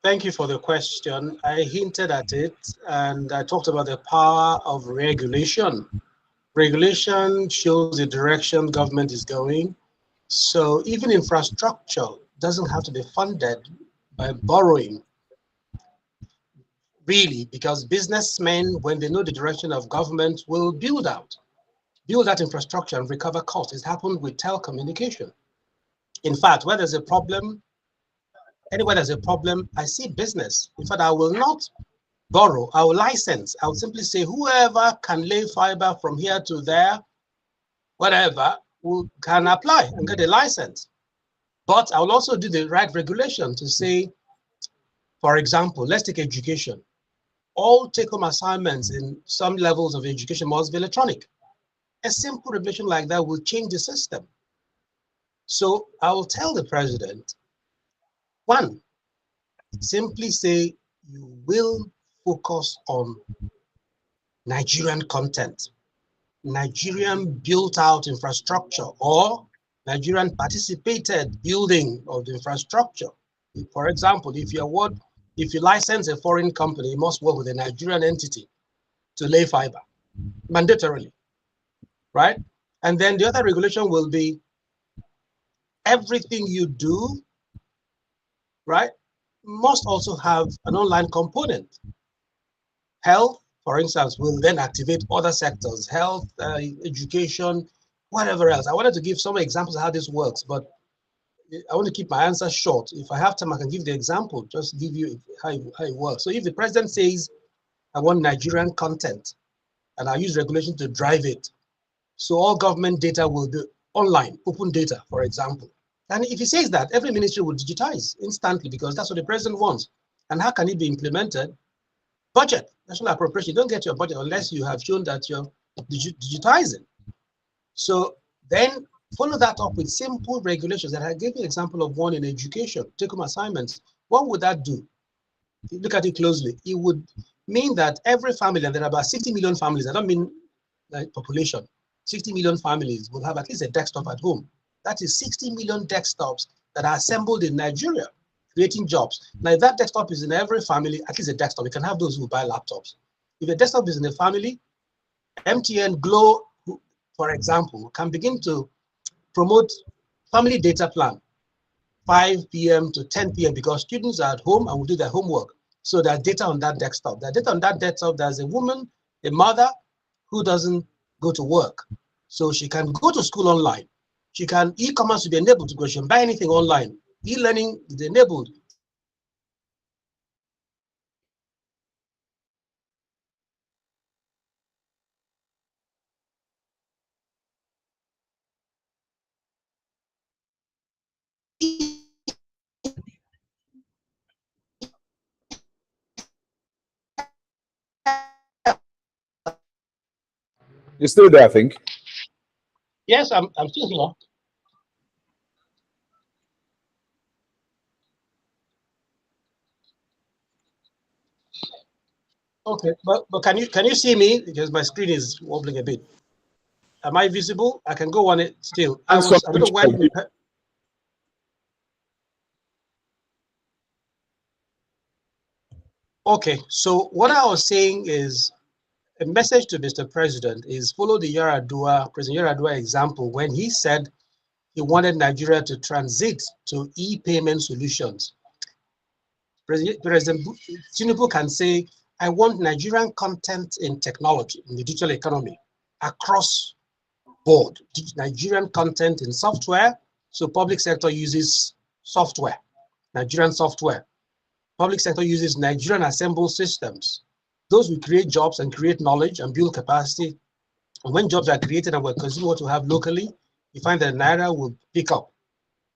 Thank you for the question. I hinted at it, and I talked about the power of regulation. Regulation shows the direction government is going. So even infrastructure doesn't have to be funded by borrowing, really, because businessmen, when they know the direction of government, will build that infrastructure and recover costs. It's happened with telecommunication. In fact, where there's a problem, anywhere there's a problem, I see business. In fact, I will not borrow, I will license. I will simply say whoever can lay fiber from here to there, whatever, can apply and get a license. But I will also do the right regulation to say, for example, let's take education. All take-home assignments in some levels of education must be electronic. A simple regulation like that will change the system. So I will tell the president, one, simply say you will focus on Nigerian content, Nigerian built out infrastructure, or Nigerian participated building of the infrastructure. For example, if you license a foreign company, it must work with a Nigerian entity to lay fiber, mandatorily, right? And then the other regulation will be everything you do, right, must also have an online component. Health, for instance, will then activate other sectors, health, education, whatever else. I wanted to give some examples of how this works, but I want to keep my answer short. If I have time, I can give the example, just give you how it works. So if the president says, I want Nigerian content, and I use regulation to drive it, so all government data will be online, open data, for example. And if he says that, every ministry will digitize instantly because that's what the president wants. And how can it be implemented? Budget, national appropriation. You don't get your budget unless you have shown that you're digitizing. So then follow that up with simple regulations. And I gave you an example of one in education, take-home assignments. What would that do? Look at it closely. It would mean that every family, and there are about 60 million families, I don't mean like population, 60 million families will have at least a desktop at home. That is 60 million desktops that are assembled in Nigeria, creating jobs. Now, if that desktop is in every family, at least a desktop, we can have those who buy laptops. If a desktop is in a family, MTN, Glo, for example, can begin to promote family data plan, 5 p.m. to 10 p.m. because students are at home and will do their homework. So there's data on that desktop. There's data on that desktop. There's a woman, a mother who doesn't go to work. So she can go to school online. She can, e-commerce will be enabled to go. She can buy anything online. E-learning is enabled. You're still there, I think. Yes, I'm still here. Okay, but can you see me, because my screen is wobbling a bit? Am I visible? I can go on it still. I don't know when. Okay, so what I was saying is a message to Mr. President is follow the President Yar'Adua example when he said he wanted Nigeria to transit to e-payment solutions. President Tinubu can say, I want Nigerian content in technology, in the digital economy, across board. Nigerian content in software, so public sector uses software, Nigerian software. Public sector uses Nigerian assembled systems. Those will create jobs and create knowledge and build capacity. And when jobs are created and we're consuming what we have locally, you find that Naira will pick up.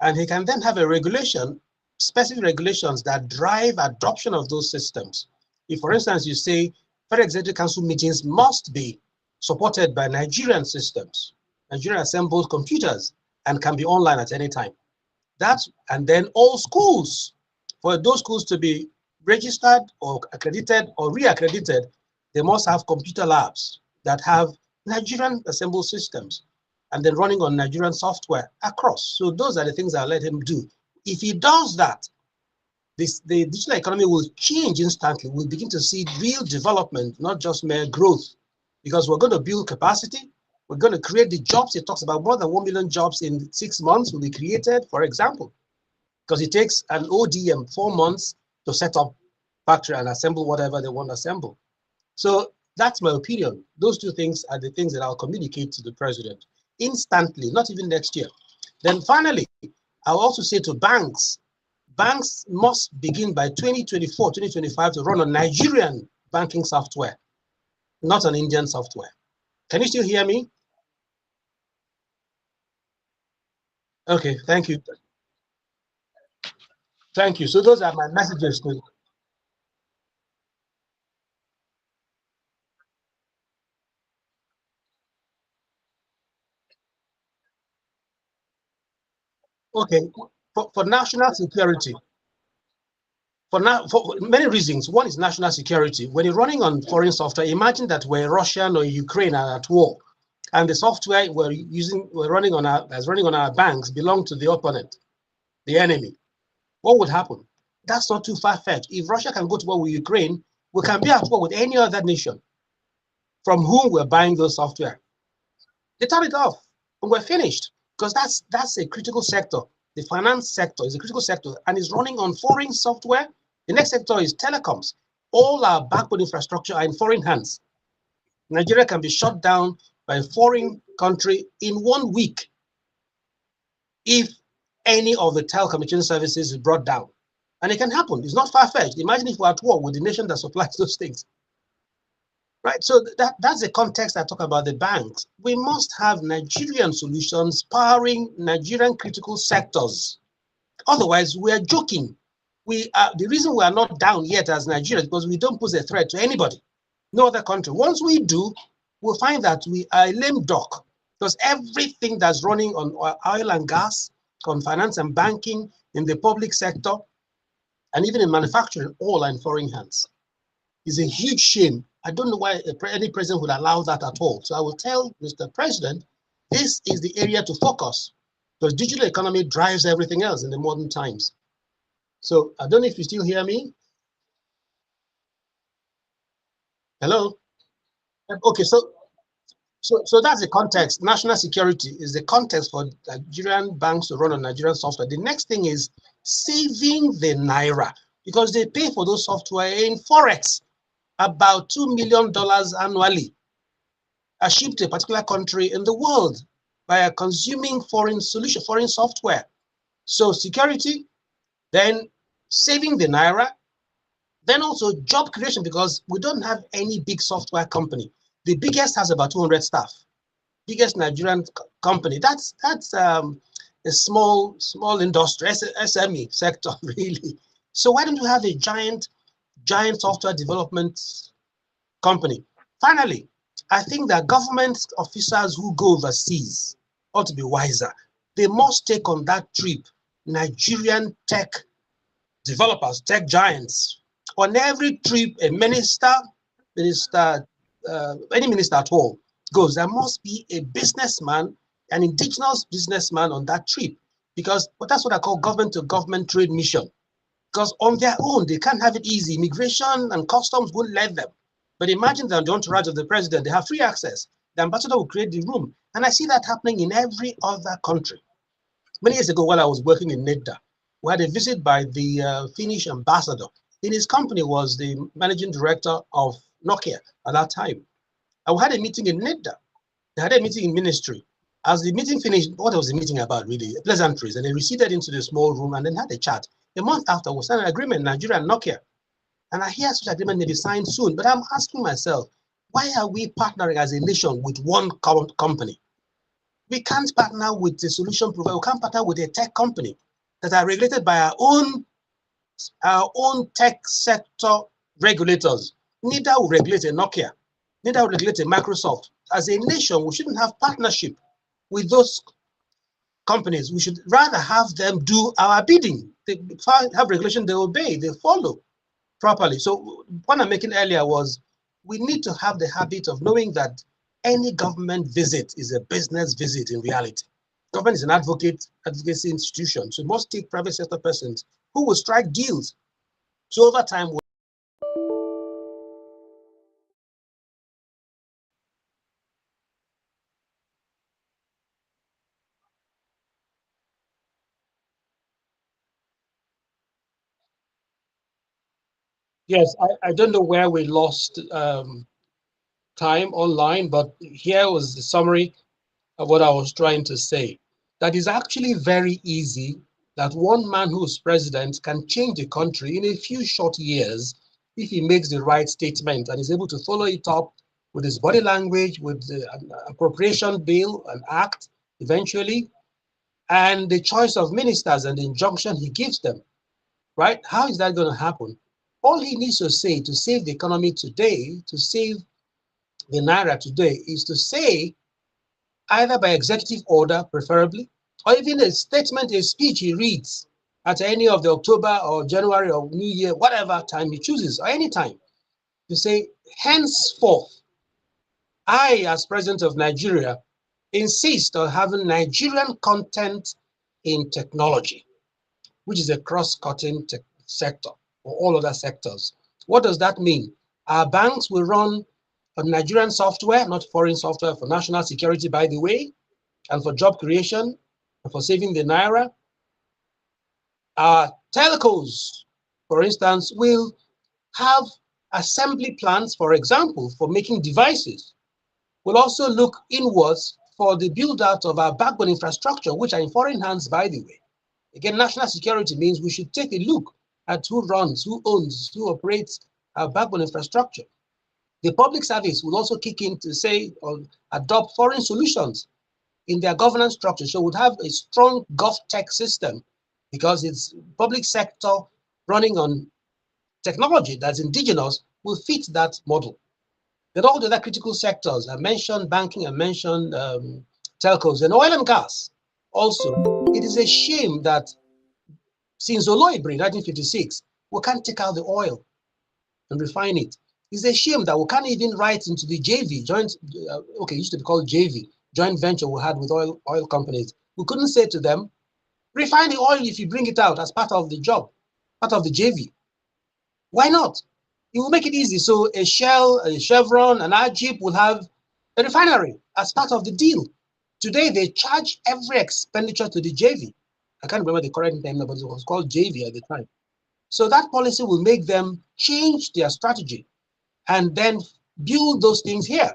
And he can then have a regulation, specific regulations that drive adoption of those systems. If, for instance, you say Federal Executive Council meetings must be supported by Nigerian systems, Nigerian assembled computers, and can be online at any time. And then all schools, for those schools to be registered or accredited or re-accredited, they must have computer labs that have Nigerian assembled systems and then running on Nigerian software across. So those are the things I'll let him do. If he does that, the digital economy will change instantly. We'll begin to see real development, not just mere growth, because we're going to build capacity. We're going to create the jobs. It talks about more than 1 million jobs in 6 months will be created, for example, because it takes an ODM 4 months to set up factory and assemble whatever they want to assemble. So that's my opinion. Those two things are the things that I'll communicate to the president instantly, not even next year. Then finally, I'll also say to banks must begin by 2024, 2025 to run on Nigerian banking software, not on Indian software. Can you still hear me? Okay, thank you. Thank you. So those are my messages to. Okay, for national security, for many reasons. One is national security. When you're running on foreign software, imagine that we're Russian or Ukraine are at war, and the software we're running on our banks belong to the opponent, the enemy. What would happen? That's not too far-fetched. If Russia can go to war with Ukraine, we can be at war with any other nation from whom we're buying those software. They turn it off and we're finished, because that's a critical sector. The finance sector is a critical sector and is running on foreign software. The next sector is telecoms. All our backbone infrastructure are in foreign hands. Nigeria can be shut down by a foreign country in 1 week if any of the telecommunication services is brought down. And it can happen. It's not far-fetched. Imagine if we're at war with the nation that supplies those things. Right, so that's the context I talk about the banks. We must have Nigerian solutions powering Nigerian critical sectors. Otherwise, we are joking. The reason we are not down yet as Nigeria is because we don't pose a threat to anybody, no other country. Once we do, we'll find that we are a lame duck, because everything that's running on oil and gas, on finance and banking, in the public sector, and even in manufacturing, all are in foreign hands. It's a huge shame. I don't know why any president would allow that at all. So I will tell Mr. President, this is the area to focus, because digital economy drives everything else in the modern times. So I don't know if you still hear me. Hello? Okay, so that's the context. National security is the context for Nigerian banks to run on Nigerian software. The next thing is saving the Naira, because they pay for those software in Forex, about $2 million annually, are shipped to a particular country in the world by consuming foreign software. So security, then saving the Naira, then also job creation, because we don't have any big software company. The biggest has about 200 staff. Biggest Nigerian company. That's a small industry, SME sector, really. So why don't you have a giant software development company? Finally, I think that government officers who go overseas ought to be wiser. They must take on that trip Nigerian tech developers, tech giants. On every trip, a minister, any minister at all goes, there must be a businessman, an indigenous businessman on that trip, because that's what I call government to government trade mission. Because on their own, they can't have it easy. Immigration and customs won't let them. But imagine that the entourage of the president, they have free access. The ambassador will create the room. And I see that happening in every other country. Many years ago, while I was working in NIDA, we had a visit by the Finnish ambassador. In his company was the managing director of Nokia at that time. And we had a meeting in NIDA. They had a meeting in ministry. As the meeting finished, what was the meeting about really? Pleasantries. And they receded into the small room and then had a chat. A month after, we signed an agreement, Nigeria and Nokia. And I hear such agreement may be signed soon. But I'm asking myself, why are we partnering as a nation with one company? We can't partner with a solution provider. We can't partner with a tech company that are regulated by our own tech sector regulators. Neither will regulate a Nokia, neither will regulate a Microsoft. As a nation, we shouldn't have partnership with those companies. We should rather have them do our bidding. They have regulation, they obey, they follow properly. So what I'm making earlier was, we need to have the habit of knowing that any government visit is a business visit in reality. Government is an advocacy institution, so it must take private sector persons who will strike deals. So over time, yes, I don't know where we lost time online, but here was the summary of what I was trying to say. That is actually very easy, that one man who's president can change the country in a few short years if he makes the right statement and is able to follow it up with his body language, with the appropriation bill, an act eventually, and the choice of ministers and the injunction he gives them, right? How is that going to happen? All he needs to say to save the economy today, to save the Naira today, is to say, either by executive order, preferably, or even a statement, a speech he reads at any of the October or January or New Year, whatever time he chooses, or any time, to say, henceforth, I, as president of Nigeria, insist on having Nigerian content in technology, which is a cross-cutting sector for all other sectors. What does that mean? Our banks will run on Nigerian software, not foreign software, for national security, by the way, and for job creation, and for saving the Naira. Our telcos, for instance, will have assembly plants, for example, for making devices. We'll also look inwards for the build-out of our backbone infrastructure, which are in foreign hands, by the way. Again, national security means we should take a look at who runs, who owns, who operates our backbone infrastructure. The public service will also kick in to say or adopt foreign solutions in their governance structure. So we'd have a strong GovTech system because it's public sector running on technology that's indigenous will fit that model. Then all the other critical sectors, I mentioned banking, I mentioned telcos, and oil and gas. Also, it is a shame that since Oloibri, 1956, we can't take out the oil and refine it. It's a shame that we can't even write into the JV, it used to be called JV, joint venture we had with oil companies. We couldn't say to them, refine the oil if you bring it out as part of the job, part of the JV. Why not? It will make it easy. So a Shell, a Chevron, an Ajib will have a refinery as part of the deal. Today, they charge every expenditure to the JV. I can't remember the correct name, but it was called JV at the time. So that policy will make them change their strategy and then build those things here.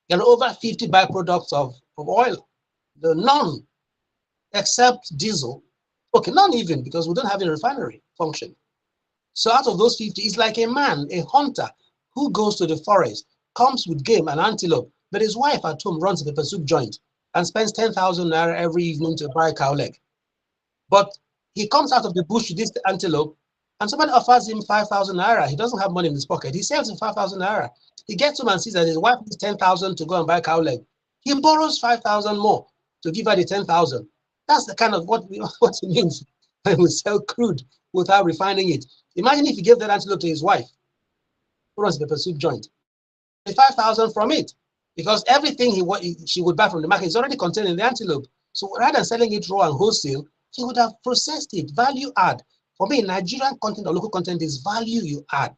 There are over 50 byproducts of oil. The none, except diesel. Okay, none even, because we don't have a refinery function. So out of those 50, it's like a man, a hunter, who goes to the forest, comes with game and antelope, but his wife at home runs a pepper soup joint and spends 10,000 naira every evening to buy cow leg. But he comes out of the bush with this antelope and somebody offers him 5,000 naira. He doesn't have money in his pocket. He sells him 5,000 naira. He gets home and sees that his wife needs 10,000 to go and buy cow leg. He borrows 5,000 more to give her the 10,000. That's the kind of what it means when we sell crude without refining it. Imagine if he gave that antelope to his wife, who runs the pepper soup joint, 5,000 from it, because everything she would buy from the market is already contained in the antelope. So rather than selling it raw and wholesale, he would have processed it, value add. For me, Nigerian content or local content is value you add.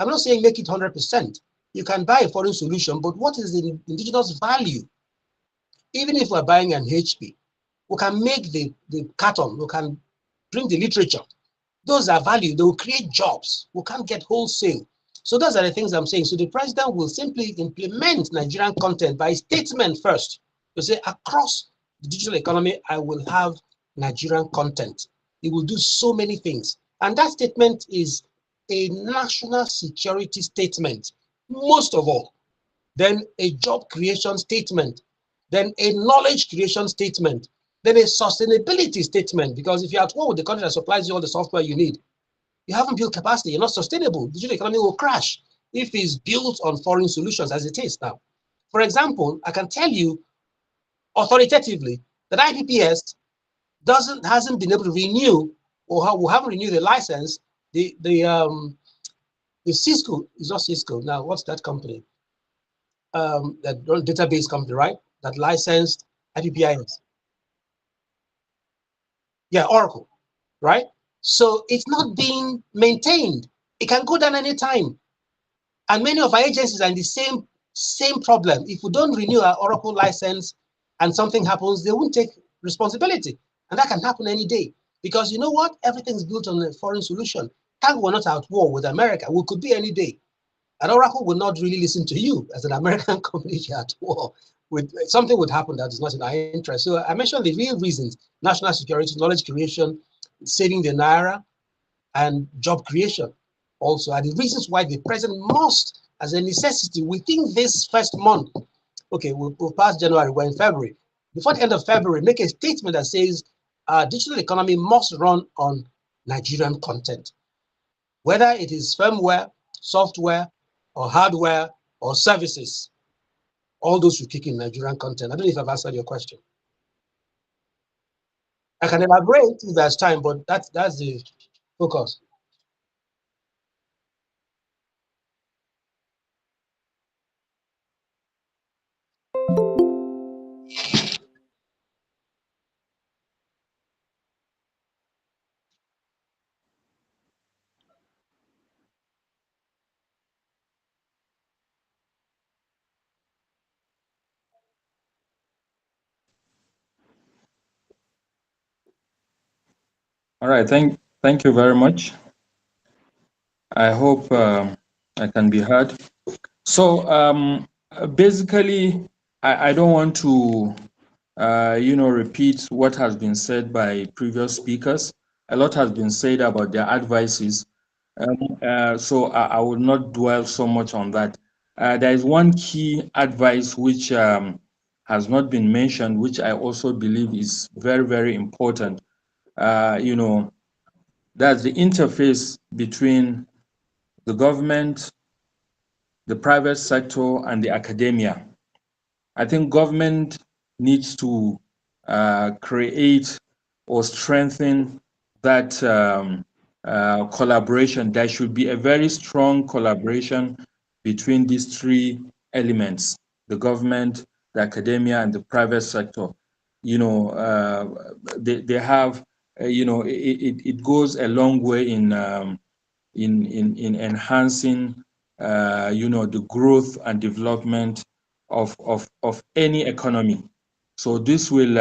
I'm not saying make it 100%. You can buy a foreign solution, but what is the indigenous value? Even if we're buying an HP, we can make the carton, we can bring the literature. Those are value, they will create jobs. We can't get wholesale. So those are the things I'm saying. So the president will simply implement Nigerian content by statement first to say across the digital economy, I will have Nigerian content. It will do so many things. And that statement is a national security statement, most of all. Then a job creation statement, then a knowledge creation statement, then a sustainability statement. Because if you're at war with the country that supplies you all the software you need, you haven't built capacity, you're not sustainable. The digital economy will crash if it's built on foreign solutions as it is now. For example, I can tell you authoritatively that IPPS hasn't been able to renew, or we haven't renewed the license. The Cisco is not Cisco now. What's that company? That database company, right? That licensed IPPIS. Yeah, Oracle, right? So it's not being maintained. It can go down anytime. And many of our agencies are in the same problem. If we don't renew our Oracle license and something happens, they won't take responsibility. And that can happen any day. Because you know what? Everything's built on a foreign solution. Thank we're not at war with America. We could be any day. And Oracle will not really listen to you as an American company if you're at war. Something would happen that is not in our interest. So I mentioned the real reasons: national security, knowledge creation, saving the Naira, and job creation also are the reasons why the president must, as a necessity, within this first month, okay, we'll pass January, we're in February, before the end of February, make a statement that says our digital economy must run on Nigerian content, whether it is firmware, software, or hardware, or services. All those should kick in Nigerian content. I don't know if I've answered your question. I can elaborate if there's time, but that's the focus. All right, thank you very much. I hope I can be heard. So basically, I don't want to repeat what has been said by previous speakers. A lot has been said about their advices. So I will not dwell so much on that. There is one key advice which has not been mentioned, which I also believe is very, very important. That's the interface between the government, the private sector, and the academia. I think government needs to create or strengthen that collaboration. There should be a very strong collaboration between these three elements: the government, the academia, and the private sector. They have, it goes a long way in enhancing, the growth and development of any economy. So this will,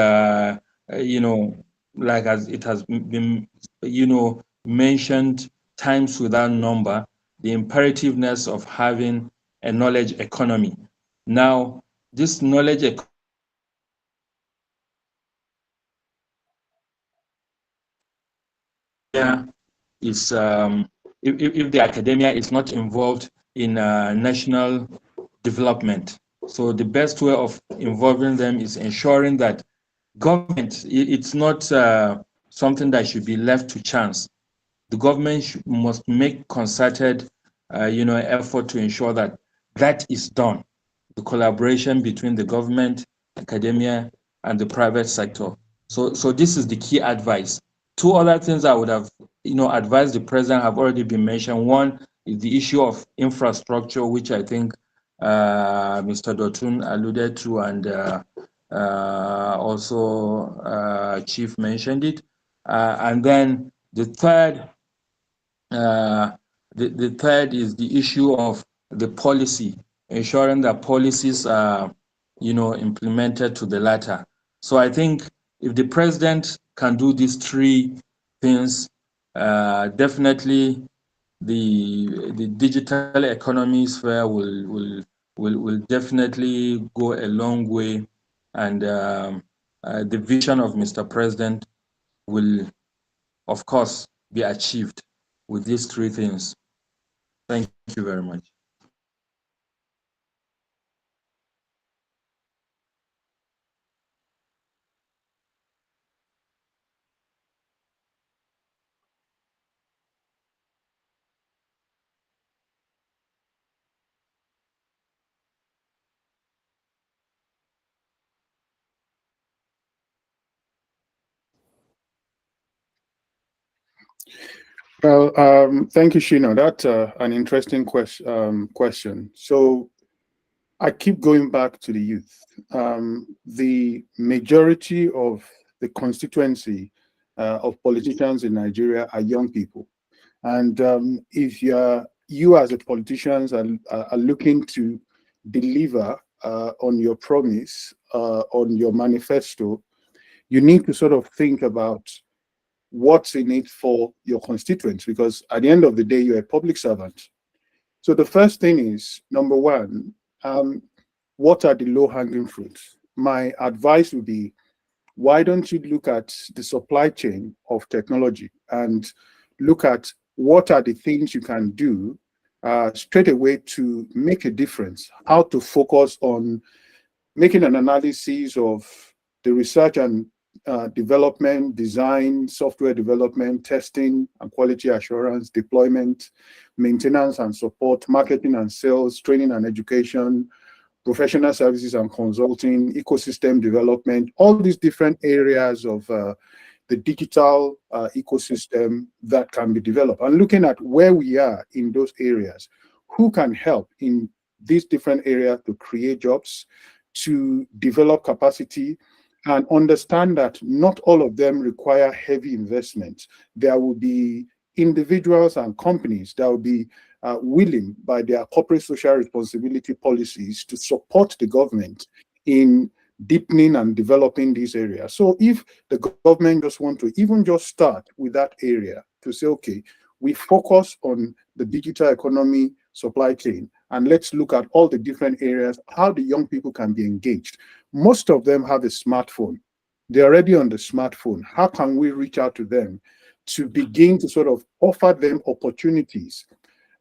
like as it has been, mentioned times without number, the imperativeness of having a knowledge economy. Now, this knowledge economy is, if the academia is not involved in national development. So the best way of involving them is ensuring that government, it's not something that should be left to chance. the government must make concerted, effort to ensure that that is done. The collaboration between the government, academia, and the private sector. So this is the key advice. Two other things I would have, advised the president have already been mentioned. One is the issue of infrastructure, which I think Mr. Dotun alluded to, and also Chief mentioned it. And then the third, the third is the issue of the policy, ensuring that policies are, implemented to the latter. So I think if the president can do these three things, definitely the digital economy sphere will definitely go a long way, and the vision of Mr. President will, of course, be achieved with these three things. Thank you very much. Well, thank you, Shino. That's an interesting question. So I keep going back to the youth. The majority of the constituency of politicians in Nigeria are young people. And if you as a politicians are looking to deliver on your promise, on your manifesto, you need to sort of think about what's in it for your constituents, because at the end of the day, you're a public servant. So the first thing is, number one, what are the low-hanging fruits? My advice would be, why don't you look at the supply chain of technology and look at what are the things you can do straight away to make a difference, how to focus on making an analysis of the research and development, design, software development, testing and quality assurance, deployment, maintenance and support, marketing and sales, training and education, professional services and consulting, ecosystem development, all these different areas of the digital ecosystem that can be developed. And looking at where we are in those areas, who can help in these different areas to create jobs, to develop capacity, and understand that not all of them require heavy investment. There will be individuals and companies that will be willing by their corporate social responsibility policies to support the government in deepening and developing these areas. So if the government just want to even just start with that area to say, okay, we focus on the digital economy supply chain, and let's look at all the different areas, how the young people can be engaged. Most of them have a smartphone. They're already on the smartphone. How can we reach out to them to begin to sort of offer them opportunities?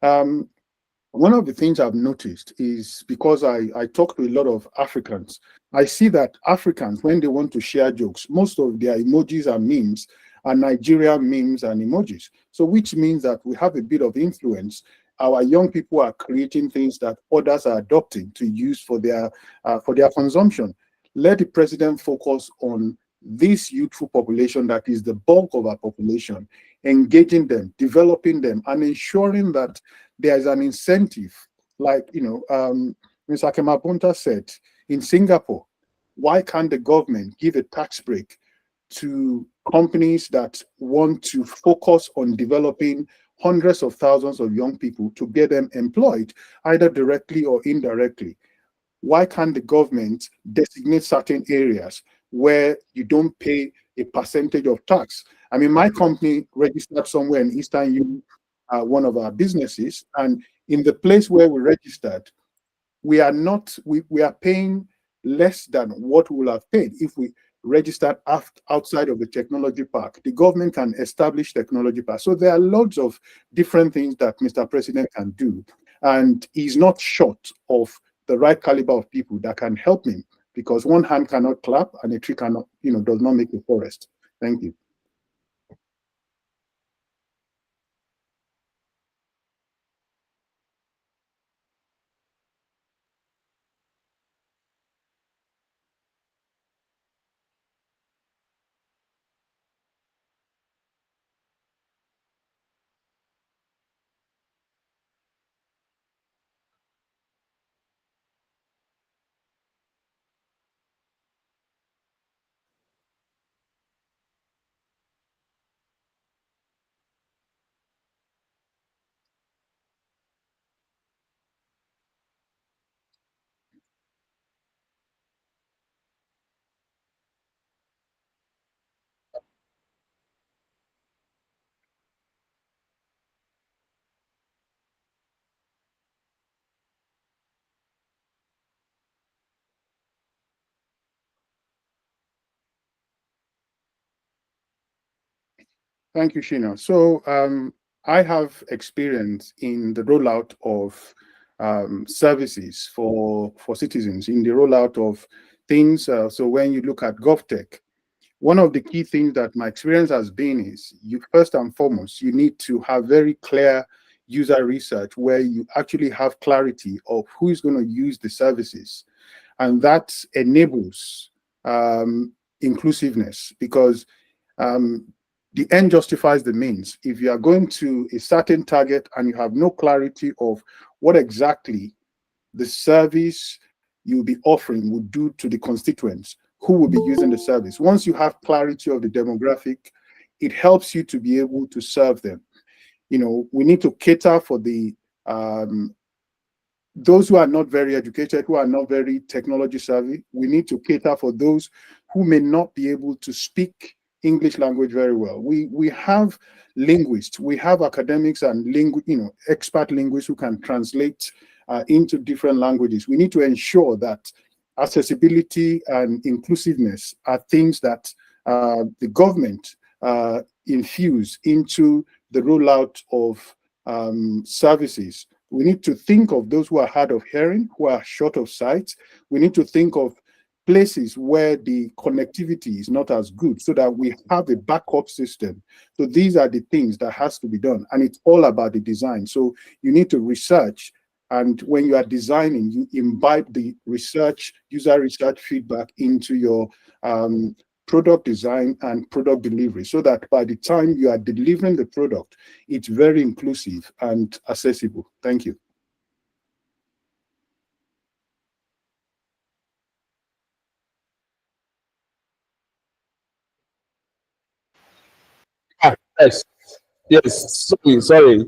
One of the things I've noticed is, because I talk to a lot of Africans, I see that Africans, when they want to share jokes, most of their emojis and memes are Nigerian memes and emojis. So which means that we have a bit of influence. Our young people are creating things that others are adopting to use for their consumption. Let the president focus on this youthful population that is the bulk of our population, engaging them, developing them, and ensuring that there is an incentive. Like, Mr. Kemabunta said, in Singapore, why can't the government give a tax break to companies that want to focus on developing hundreds of thousands of young people to get them employed, either directly or indirectly? Why can't the government designate certain areas where you don't pay a percentage of tax? I mean, my company registered somewhere in Eastern Europe, one of our businesses, and in the place where we registered, we are paying less than what we will have paid if we registered outside of the technology park. The government can establish technology park. So there are lots of different things that Mr. President can do, and he's not short of the right caliber of people that can help him, because one hand cannot clap and a tree cannot, does not make a forest. Thank you. Thank you, Shina. So I have experience in the rollout of services for citizens, in the rollout of things. So when you look at GovTech, one of the key things that my experience has been is you first and foremost, you need to have very clear user research where you actually have clarity of who is going to use the services. And that enables inclusiveness, because the end justifies the means. If you are going to a certain target and you have no clarity of what exactly the service you'll be offering would do to the constituents who will be using the service, once you have clarity of the demographic, it helps you to be able to serve them. You know, we need to cater for the those who are not very educated, who are not very technology savvy. We need to cater for those who may not be able to speak English language very well. We have linguists, we have academics and expert linguists who can translate into different languages. We need to ensure that accessibility and inclusiveness are things that the government infuse into the rollout of services. We need to think of those who are hard of hearing, who are short of sight. We need to think of places where the connectivity is not as good, so that we have a backup system. So these are the things that has to be done, and it's all about the design. So you need to research, and when you are designing, you imbibe the research, user research feedback into your product design and product delivery, so that by the time you are delivering the product, it's very inclusive and accessible. Thank you. Yes, yes. Sorry.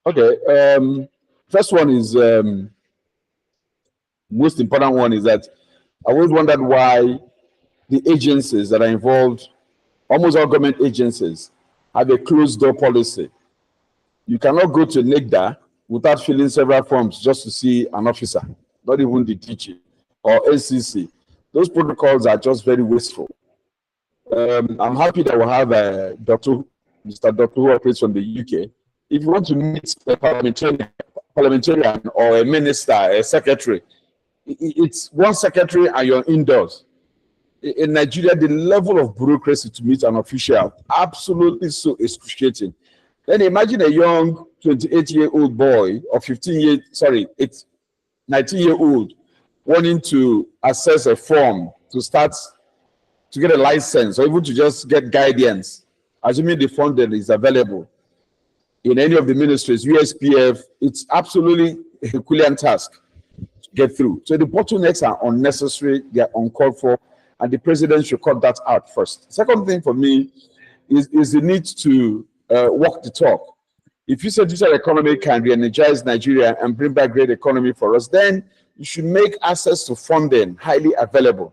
Okay. First one is most important one is that I always wondered why the agencies that are involved, almost all government agencies, have a closed door policy. You cannot go to NIGDA without filling several forms just to see an officer, not even the DG or NCC. Those protocols are just very wasteful. I'm happy that we have Mr. Doctor who operates from the UK. If you want to meet a parliamentarian or a minister, a secretary, it's one secretary and you're indoors. In Nigeria, the level of bureaucracy to meet an official, absolutely so excruciating. Then imagine a young 28-year-old boy or 19-year-old wanting to access a form to start to get a license or even to just get guidance, assuming the funding is available in any of the ministries, USPF, it's absolutely a Herculean task to get through. So the bottlenecks are unnecessary, they are uncalled for, and the president should cut that out first. Second thing for me is the need to walk the talk. If you say digital economy can re-energize Nigeria and bring back great economy for us, then you should make access to funding highly available.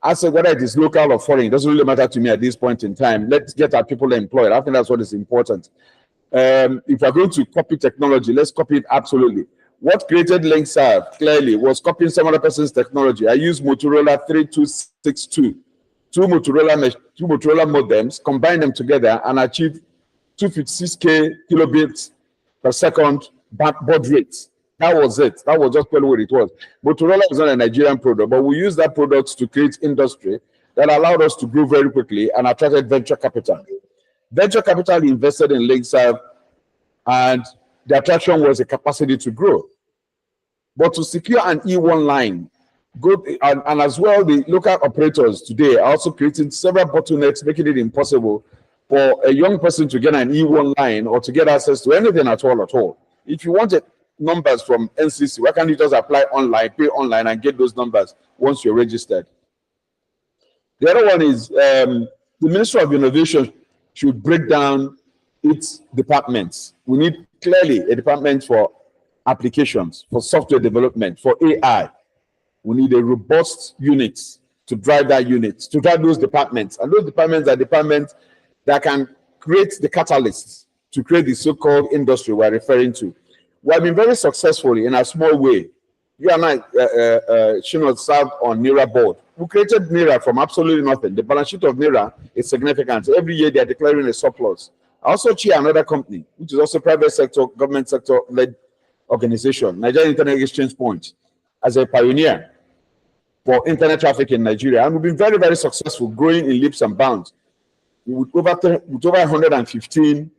I said, whether it is local or foreign, it doesn't really matter to me at this point in time. Let's get our people employed. I think that's what is important. If we're going to copy technology, let's copy it absolutely. What created LinkServe clearly was copying some other person's technology. I used Motorola 3262, two Motorola modems, combined them together and achieved 256K kilobits per second baud rate. That was it. That was just what it was. Motorola is not a Nigerian product, but we used that product to create industry that allowed us to grow very quickly and attracted venture capital. Venture capital invested in LinkServe, and the attraction was a capacity to grow. But to secure an E1 line, and as well, the local operators today are also creating several bottlenecks, making it impossible for a young person to get an E1 line or to get access to anything at all. If you wanted numbers from NCC, why can't you just apply online, pay online, and get those numbers once you're registered? The other one is the Ministry of Innovation should break down its departments. We need clearly a department for applications, for software development, for AI. We need a robust unit to drive that unit, to drive those departments. And those departments are departments that can create the catalysts to create the so-called industry we're referring to. We have been very successful in a small way. You and I, Shino, served on NIRA board. We created NIRA from absolutely nothing. The balance sheet of NIRA is significant. Every year they are declaring a surplus. I also chair another company, which is also private sector, government sector led organization, Nigerian Internet Exchange Point, as a pioneer for internet traffic in Nigeria. And we've been very, very successful, growing in leaps and bounds. With over 115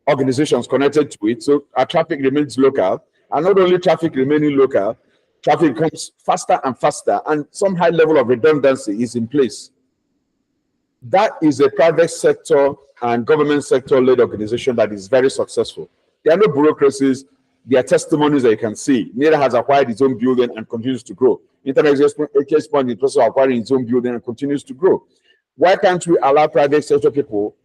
organizations connected to it. So our traffic remains local. And not only traffic remaining local, traffic comes faster and faster, and some high level of redundancy is in place. That is a private sector and government sector led organization that is very successful. There are no bureaucracies. There are testimonies that you can see. NIRA has acquired its own building and continues to grow. Internet Exchange Point is also acquiring its own building and continues to grow. Why can't we allow private sector people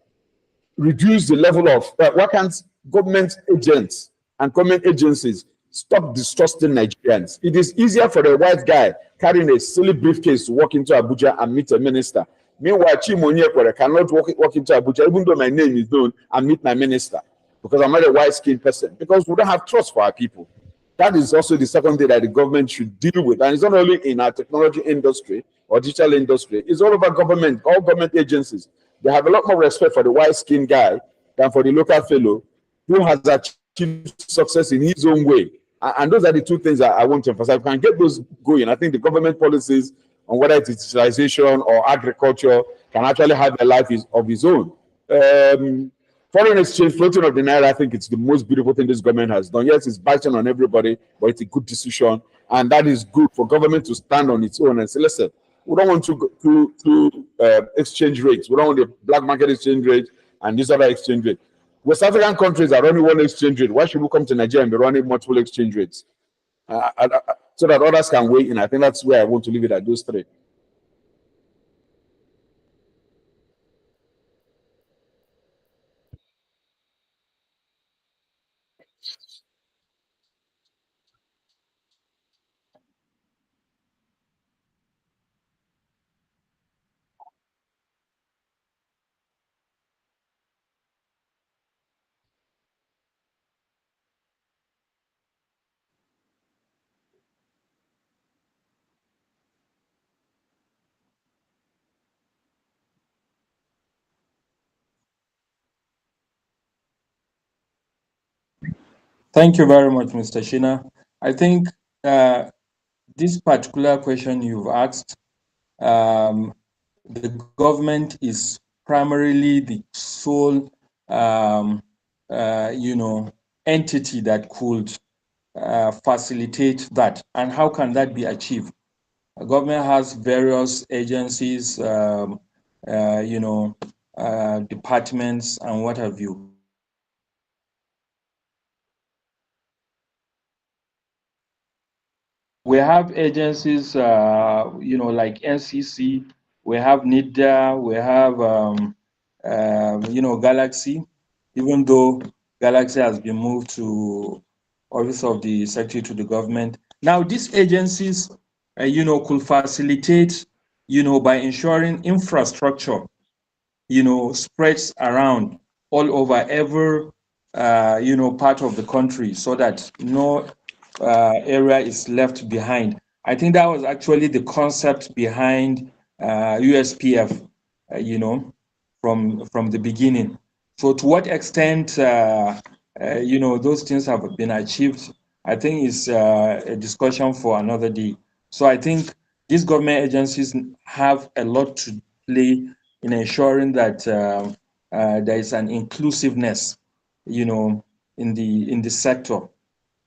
reduce the level of, why can't government agents and government agencies stop distrusting Nigerians? It is easier for a white guy carrying a silly briefcase to walk into Abuja and meet a minister. Meanwhile, Chimonye cannot walk into Abuja, even though my name is known, and meet my minister, because I'm not a white-skinned person, because we don't have trust for our people. That is also the second thing that the government should deal with. And it's not only in our technology industry or digital industry, it's all over government, all government agencies. They have a lot more respect for the white-skinned guy than for the local fellow who has achieved success in his own way. And those are the two things that I want to emphasize. If we can get those going, I think the government policies on whether it's digitalization or agriculture can actually have a life of its own. Foreign exchange, floating of the naira, I think it's the most beautiful thing this government has done. Yes, it's biting on everybody, but it's a good decision. And that is good for government to stand on its own and say, listen, we don't want to go to exchange rates. We don't want the black market exchange rate and this other exchange rate. West African countries are running one exchange rate. Why should we come to Nigeria and be running multiple exchange rates? So that others can weigh in. I think that's where I want to leave it at those three. Thank you very much, Mr. Shina. I think this particular question you've asked, the government is primarily the sole, entity that could facilitate that. And how can that be achieved? The government has various agencies, departments, and what have you. We have agencies, like NCC, we have NIDA, we have, Galaxy, even though Galaxy has been moved to Office of the Secretary to the Government. Now, these agencies, could facilitate, by ensuring infrastructure, spreads around all over every, part of the country, so that no area is left behind. I think that was actually the concept behind USPF, from the beginning. So to what extent, those things have been achieved, I think is a discussion for another day. So I think these government agencies have a lot to play in ensuring that there is an inclusiveness, in the sector,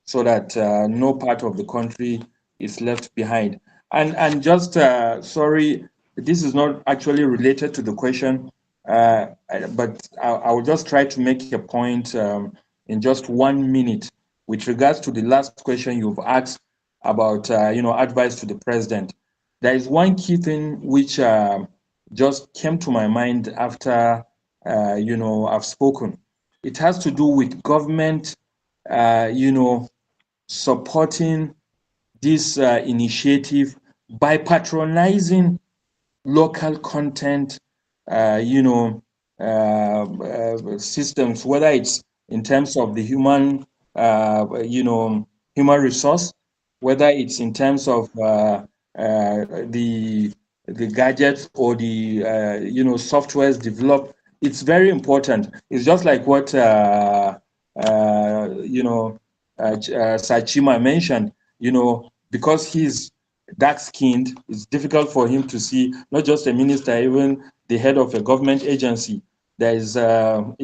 so that no part of the country is left behind. And just, sorry, this is not actually related to the question, but I will just try to make a point in just 1 minute with regards to the last question you've asked about, advice to the president. There is one key thing which just came to my mind after, I've spoken. It has to do with government, supporting this initiative by patronizing local content, systems, whether it's in terms of the human, human resource, whether it's in terms of the gadgets or the softwares developed. It's very important. It's just like what Sachima mentioned. Because he's dark-skinned, it's difficult for him to see not just a minister, even the head of a government agency. There is, a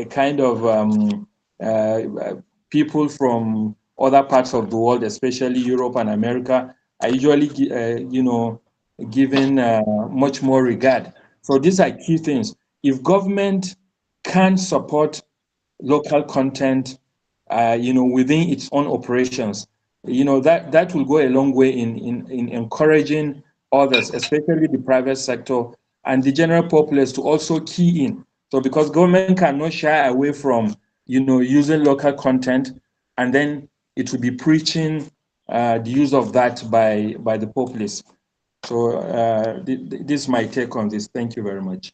kind of people from other parts of the world, especially Europe and America, are usually, given much more regard. So these are key things. If government can support local content, within its own operations, that will go a long way in encouraging others, especially the private sector and the general populace, to also key in. So because government cannot shy away from, using local content, and then it will be preaching the use of that by the populace. So this is my take on this. Thank you very much.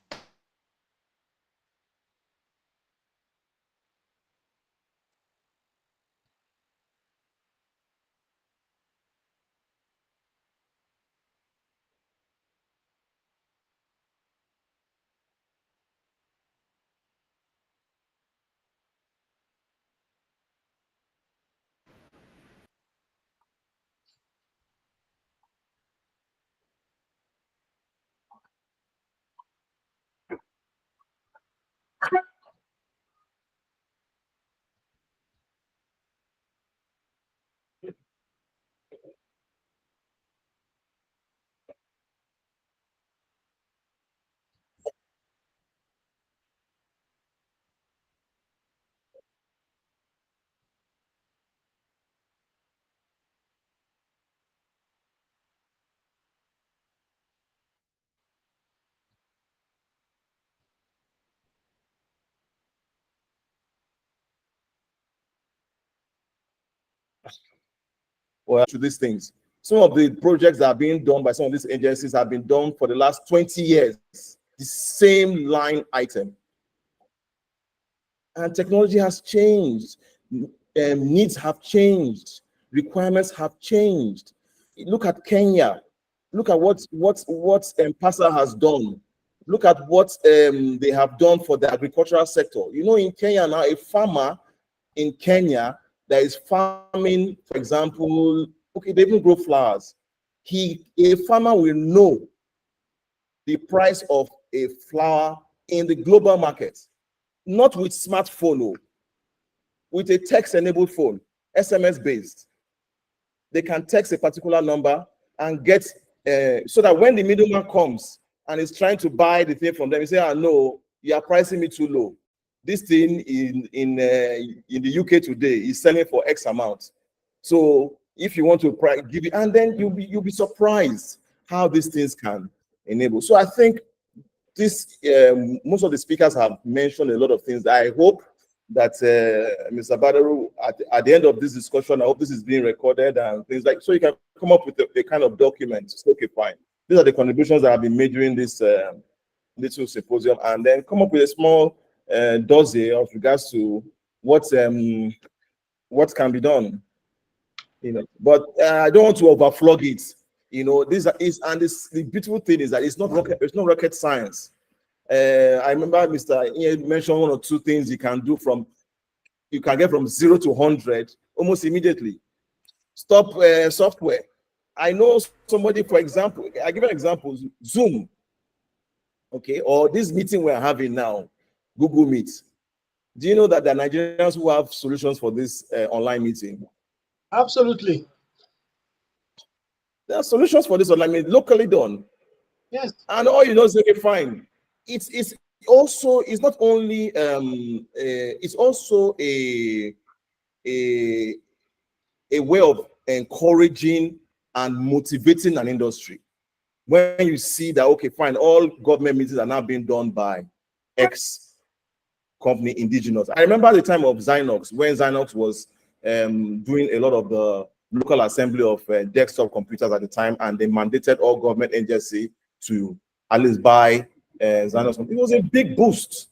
Well, to these things, some of the projects that are being done by some of these agencies have been done for the last 20 years, the same line item. And technology has changed, needs have changed, requirements have changed. Look at Kenya. Look at what PASA has done. Look at what they have done for the agricultural sector. In Kenya now, a farmer in Kenya that is farming, for example, okay, they even grow flowers. A farmer will know the price of a flower in the global market, not with smartphone, with a text-enabled phone, SMS-based. They can text a particular number and get, so that when the middleman comes and is trying to buy the thing from them, you say, no, you are pricing me too low. This thing in the UK today is selling for X amount. So if you want to give it, and then you'll be surprised how these things can enable. So I think this most of the speakers have mentioned a lot of things. I hope that Mr. Badaru, at the end of this discussion, I hope this is being recorded and things like, so you can come up with a kind of document. So, okay, fine. These are the contributions that have been made during this little symposium, and then come up with a small dossier of regards to what can be done. But I don't want to overflog it. The beautiful thing is that it's not rocket science. I remember Mr. Ian mentioned one or two things you can get from 0 to 100 almost immediately. Stop software. I know somebody, for example, I give an example, Zoom, okay, or this meeting we're having now, Google Meet. Do you know that there are Nigerians who have solutions for this online meeting? Absolutely. There are solutions for this online meeting, locally done. Yes. And all is okay, fine. It's also, it's not only it's also a way of encouraging and motivating an industry. When you see that, okay, fine, all government meetings are now being done by X company, indigenous. I remember the time of Zynox, when Zynox was doing a lot of the local assembly of desktop computers at the time, and they mandated all government agencies to at least buy Xenos. It was a big boost.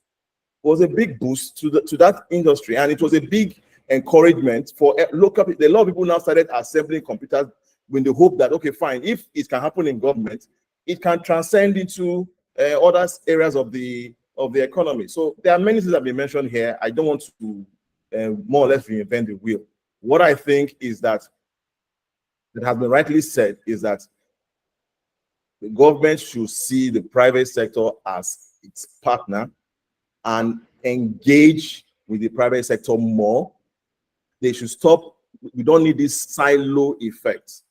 It was a big boost to that industry, and it was a big encouragement for local people. A lot of people now started assembling computers with the hope that, okay, fine, if it can happen in government, it can transcend into other areas of the economy. So there are many things that have been mentioned here. I don't want to more or less reinvent the wheel. What I think is that has been rightly said is that the government should see the private sector as its partner and engage with the private sector more. They should stop. We don't need this silo effect.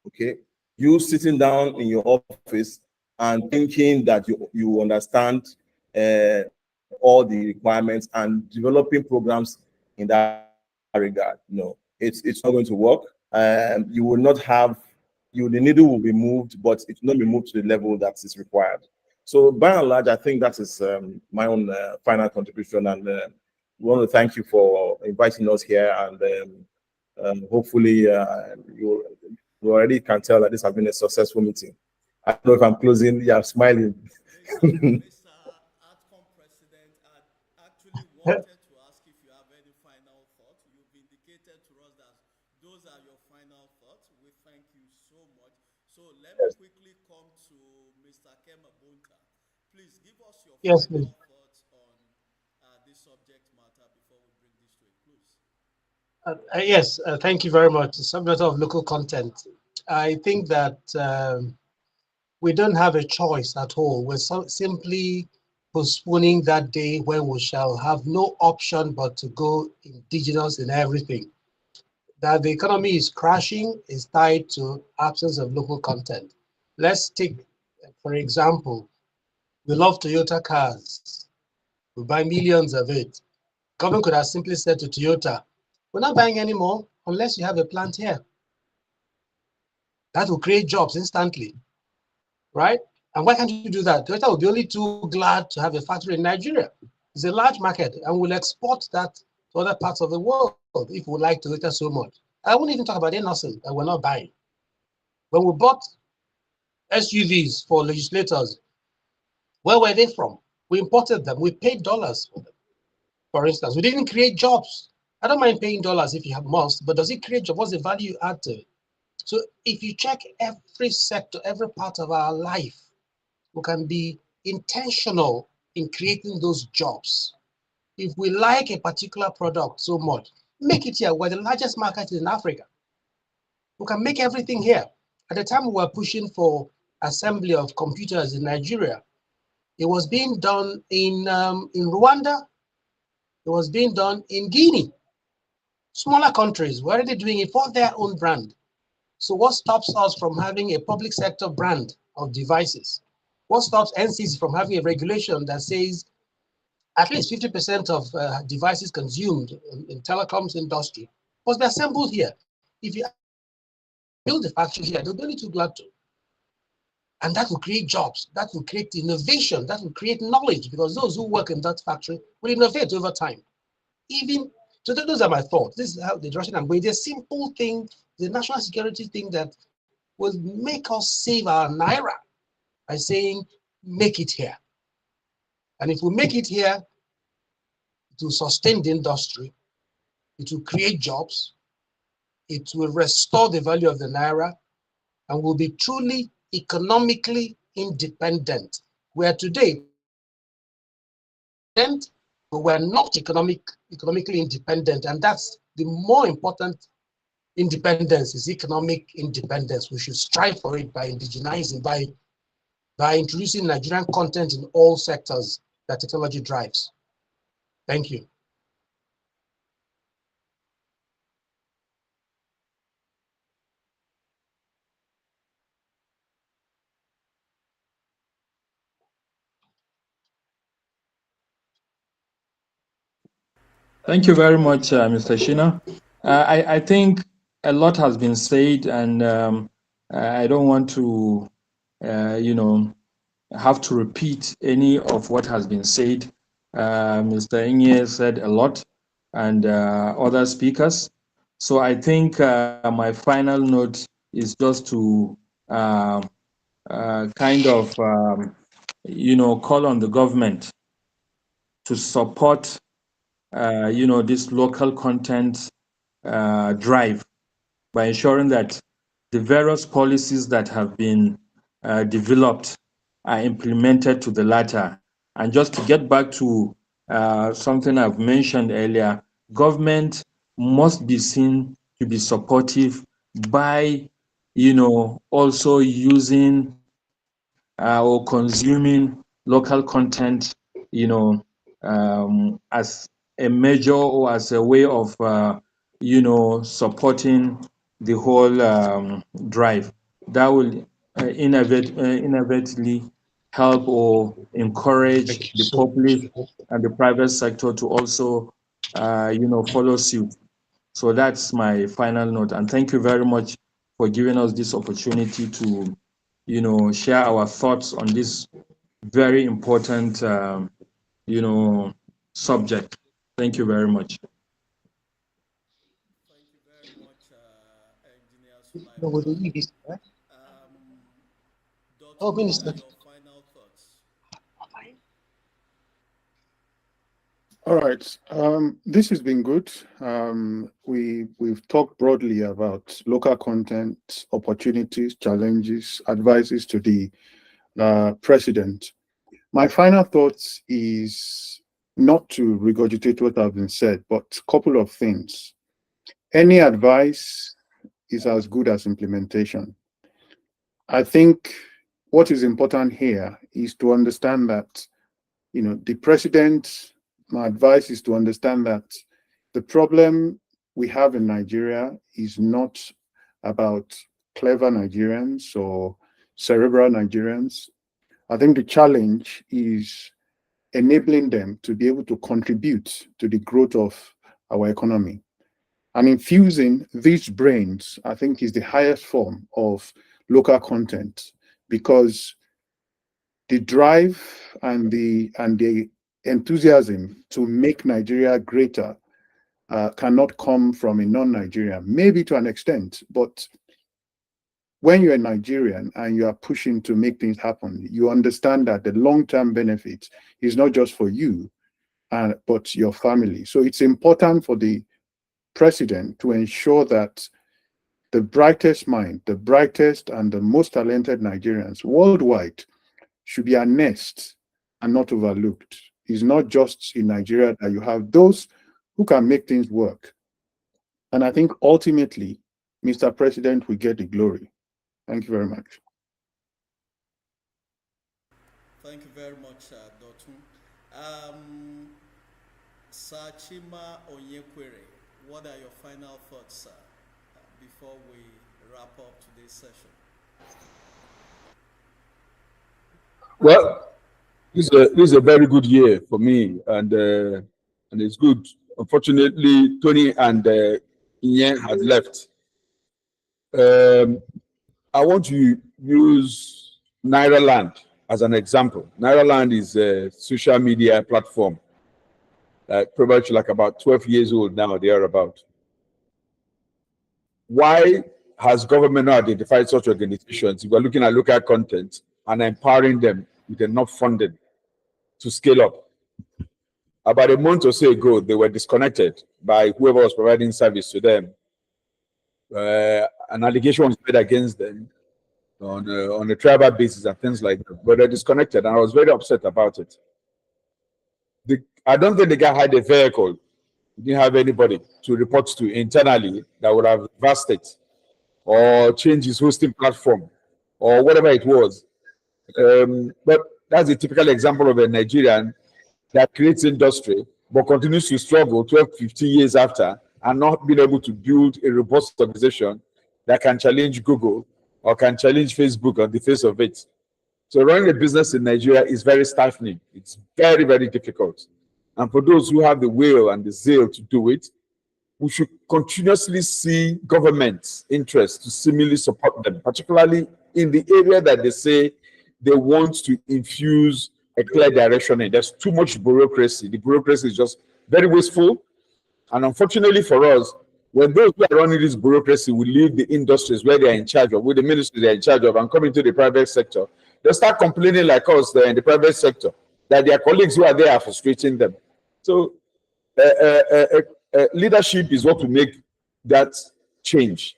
Okay, you sitting down in your office and thinking that you understand all the requirements and developing programs in that regard. No, it's not going to work. You will not have, the needle will be moved, but it will not be moved to the level that is required. So by and large, I think that is my own final contribution, and we want to thank you for inviting us here, and hopefully you already can tell that this has been a successful meeting. I don't know if I'm closing. Yeah, I'm smiling. Mr. Outcome President, I actually wanted to ask if you have any final thoughts. You've indicated to us that those are your final thoughts. We thank you so much. So let me quickly come to Mr. Kema Bunka. Please give us your Yes, final please. thoughts on this subject matter before we bring this to a close. Yes, thank you very much. The subject of local content. I think that we don't have a choice at all. We're simply postponing that day when we shall have no option but to go indigenous in everything. That the economy is crashing is tied to absence of local content. Let's take, for example, we love Toyota cars. We buy millions of it. Government could have simply said to Toyota, we're not buying anymore unless you have a plant here. That will create jobs instantly, right? And why can't you do that? Toyota will be only too glad to have a factory in Nigeria. It's a large market, and we'll export that to other parts of the world if we like Toyota so much. I won't even talk about nothing that we're not buying. When we bought SUVs for legislators, where were they from? We imported them. We paid dollars for them. For instance, we didn't create jobs. I don't mind paying dollars if you have must, but does it create jobs? What's the value you add to it? So if you check every sector, every part of our life, we can be intentional in creating those jobs. If we like a particular product so much, make it here. We're the largest market in Africa. We can make everything here. At the time we were pushing for assembly of computers in Nigeria, it was being done in Rwanda. It was being done in Guinea. Smaller countries were already doing it for their own brand. So what stops us from having a public sector brand of devices? What stops NCC from having a regulation that says at least 50% of devices consumed in telecoms industry must be assembled here? If you build a factory here, they'll be only too glad to. And that will create jobs, that will create innovation, that will create knowledge, because those who work in that factory will innovate over time. So those are my thoughts. This is how the direction I'm going. The simple thing, the national security thing that will make us save our naira by saying, make it here. And if we make it here, it will sustain the industry, it will create jobs, it will restore the value of the naira, and will be truly economically independent. Where today, but we're not economically independent, and that's the more important independence is economic independence. We should strive for it by indigenizing, by introducing Nigerian content in all sectors that technology drives. Thank you. Thank you very much, Mr. Shina. I think a lot has been said, and I don't want to, have to repeat any of what has been said. Mr. Inye said a lot, and other speakers. So I think my final note is just to kind of, call on the government to support, this local content drive by ensuring that the various policies that have been developed are implemented to the latter. And just to get back to something I've mentioned earlier, government must be seen to be supportive by, also using or consuming local content, as a measure or as a way of, supporting the whole drive. That will inevitably help or encourage Thank you the so much. public and the private sector to also, follow suit. So that's my final note. And thank you very much for giving us this opportunity to, share our thoughts on this very important, subject. Thank you very much. Thank you very much, Engineer No, with the Sulaiman. EVC, right? Oh, Dotun, what Minister. are your final thoughts? All right. This has been good. We've talked broadly about local content, opportunities, challenges, advices to the president. My final thoughts is not to regurgitate what has been said, but a couple of things. Any advice is as good as implementation. I think what is important here is to understand that, the president, my advice is to understand that the problem we have in Nigeria is not about clever Nigerians or cerebral Nigerians. I think the challenge is enabling them to be able to contribute to the growth of our economy. And infusing these brains, I think, is the highest form of local content, because the drive and the enthusiasm to make Nigeria greater cannot come from a non-Nigerian, maybe to an extent, but when you're a Nigerian and you are pushing to make things happen, you understand that the long-term benefit is not just for you, but your family. So it's important for the president to ensure that the brightest mind, the brightest and the most talented Nigerians worldwide should be harnessed and not overlooked. It's not just in Nigeria that you have those who can make things work. And I think ultimately, Mr. President will get the glory. Thank you very much. Thank you very much, Dotun. Sachima Onyekwere, what are your final thoughts, sir, before we wrap up today's session? Well, this is a very good year for me, and it's good. Unfortunately, Tony and Inye has left. I want to use Nairaland as an example. Nairaland is a social media platform, probably like about 12 years old now, thereabout. Why has government not identified such organizations? We're looking at local content and empowering them with enough funding to scale up. About a month or so ago, they were disconnected by whoever was providing service to them. An allegation was made against them on a tribal basis and things like that, but they're disconnected, and I was very upset about it. I don't think the guy had a vehicle. He didn't have anybody to report to internally that would have reversed it or changed his hosting platform or whatever it was. But that's a typical example of a Nigerian that creates industry but continues to struggle 12, 15 years after and not being able to build a robust organization that can challenge Google or can challenge Facebook on the face of it. So running a business in Nigeria is very stifling. It's very, very difficult. And for those who have the will and the zeal to do it, we should continuously see government's interest to similarly support them, particularly in the area that they say they want to infuse a clear direction in. There's too much bureaucracy. The bureaucracy is just very wasteful. And unfortunately for us, when those who are running this bureaucracy will leave the industries where they are in charge of, with the ministry they are in charge of, and come into the private sector, they'll start complaining like us there in the private sector that their colleagues who are there are frustrating them. So leadership is what will make that change.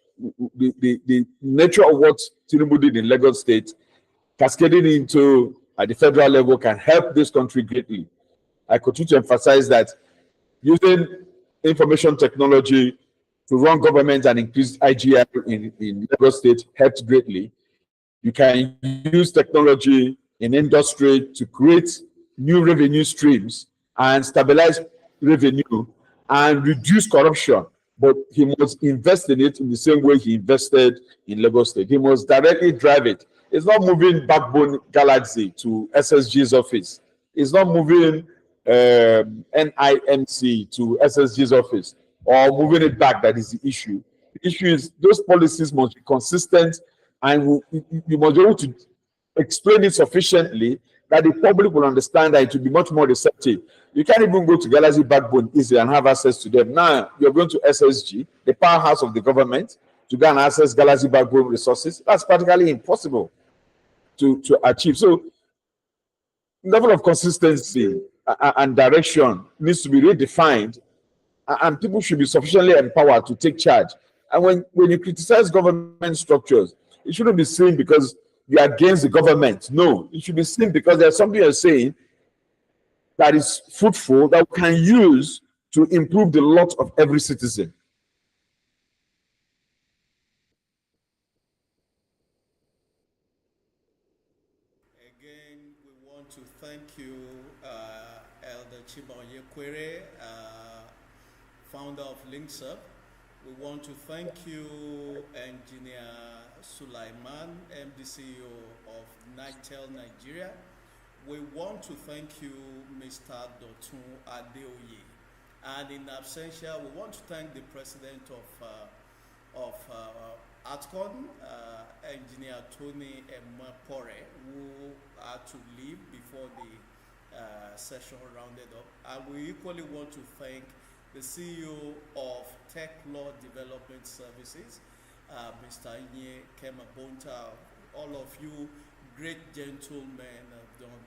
The nature of what Tinubu did in Lagos State, cascading into at the federal level, can help this country greatly. I continue to emphasize that using information technology to run government and increase IGR in Lagos State helped greatly. You can use technology in industry to create new revenue streams and stabilize revenue and reduce corruption. But he must invest in it in the same way he invested in Lagos State. He must directly drive it. It's not moving Backbone Galaxy to SSG's office. It's not moving NIMC to SSG's office or moving it back. That is the issue. The issue is those policies must be consistent, and you must be able to explain it sufficiently that the public will understand that it will be much more receptive. You can't even go to Galaxy Backbone easily and have access to them. Now you're going to SSG, the powerhouse of the government, to go and access Galaxy Backbone resources. That's practically impossible to achieve. So level of consistency and direction needs to be redefined, and people should be sufficiently empowered to take charge. And when you criticize government structures, it shouldn't be seen because you're against the government. No, it should be seen because there's something you're saying that is fruitful that we can use to improve the lot of every citizen. Again, we want to thank you, Elder Chibonye Kwere, founder of LinksUp. We want to thank you, Engineer Sulaiman, MD CEO of Nitel Nigeria. We want to thank you, Mr. Dotun Adeoye. And in absentia, we want to thank the president of ATCON, Engineer Tony Emapore, who had to leave before the session rounded up. And we equally want to thank the CEO of Tech Law Development Services, Mr. Inye Kemabonta. All of you great gentlemen have done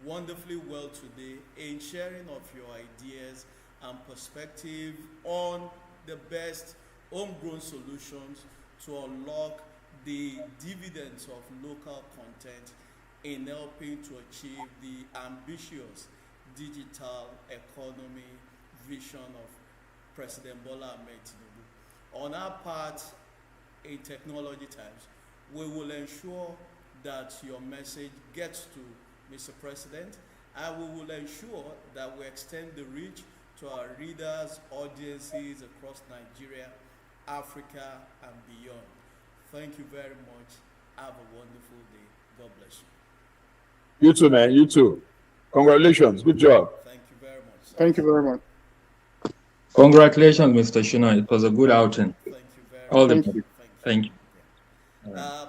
wonderfully well today in sharing of your ideas and perspective on the best homegrown solutions to unlock the dividends of local content in helping to achieve the ambitious digital economy vision of President Bola Tinubu. On our part, in Technology Times, we will ensure that your message gets to Mr. President, and we will ensure that we extend the reach to our readers, audiences across Nigeria, Africa, and beyond. Thank you very much. Have a wonderful day. God bless you. You too, man. You too. Congratulations. Good job. Thank you very much, sir. Thank you very much. Congratulations, Mr. Shina. It was a good outing. Thank you very All the much. Thank you. Thank you. Yeah.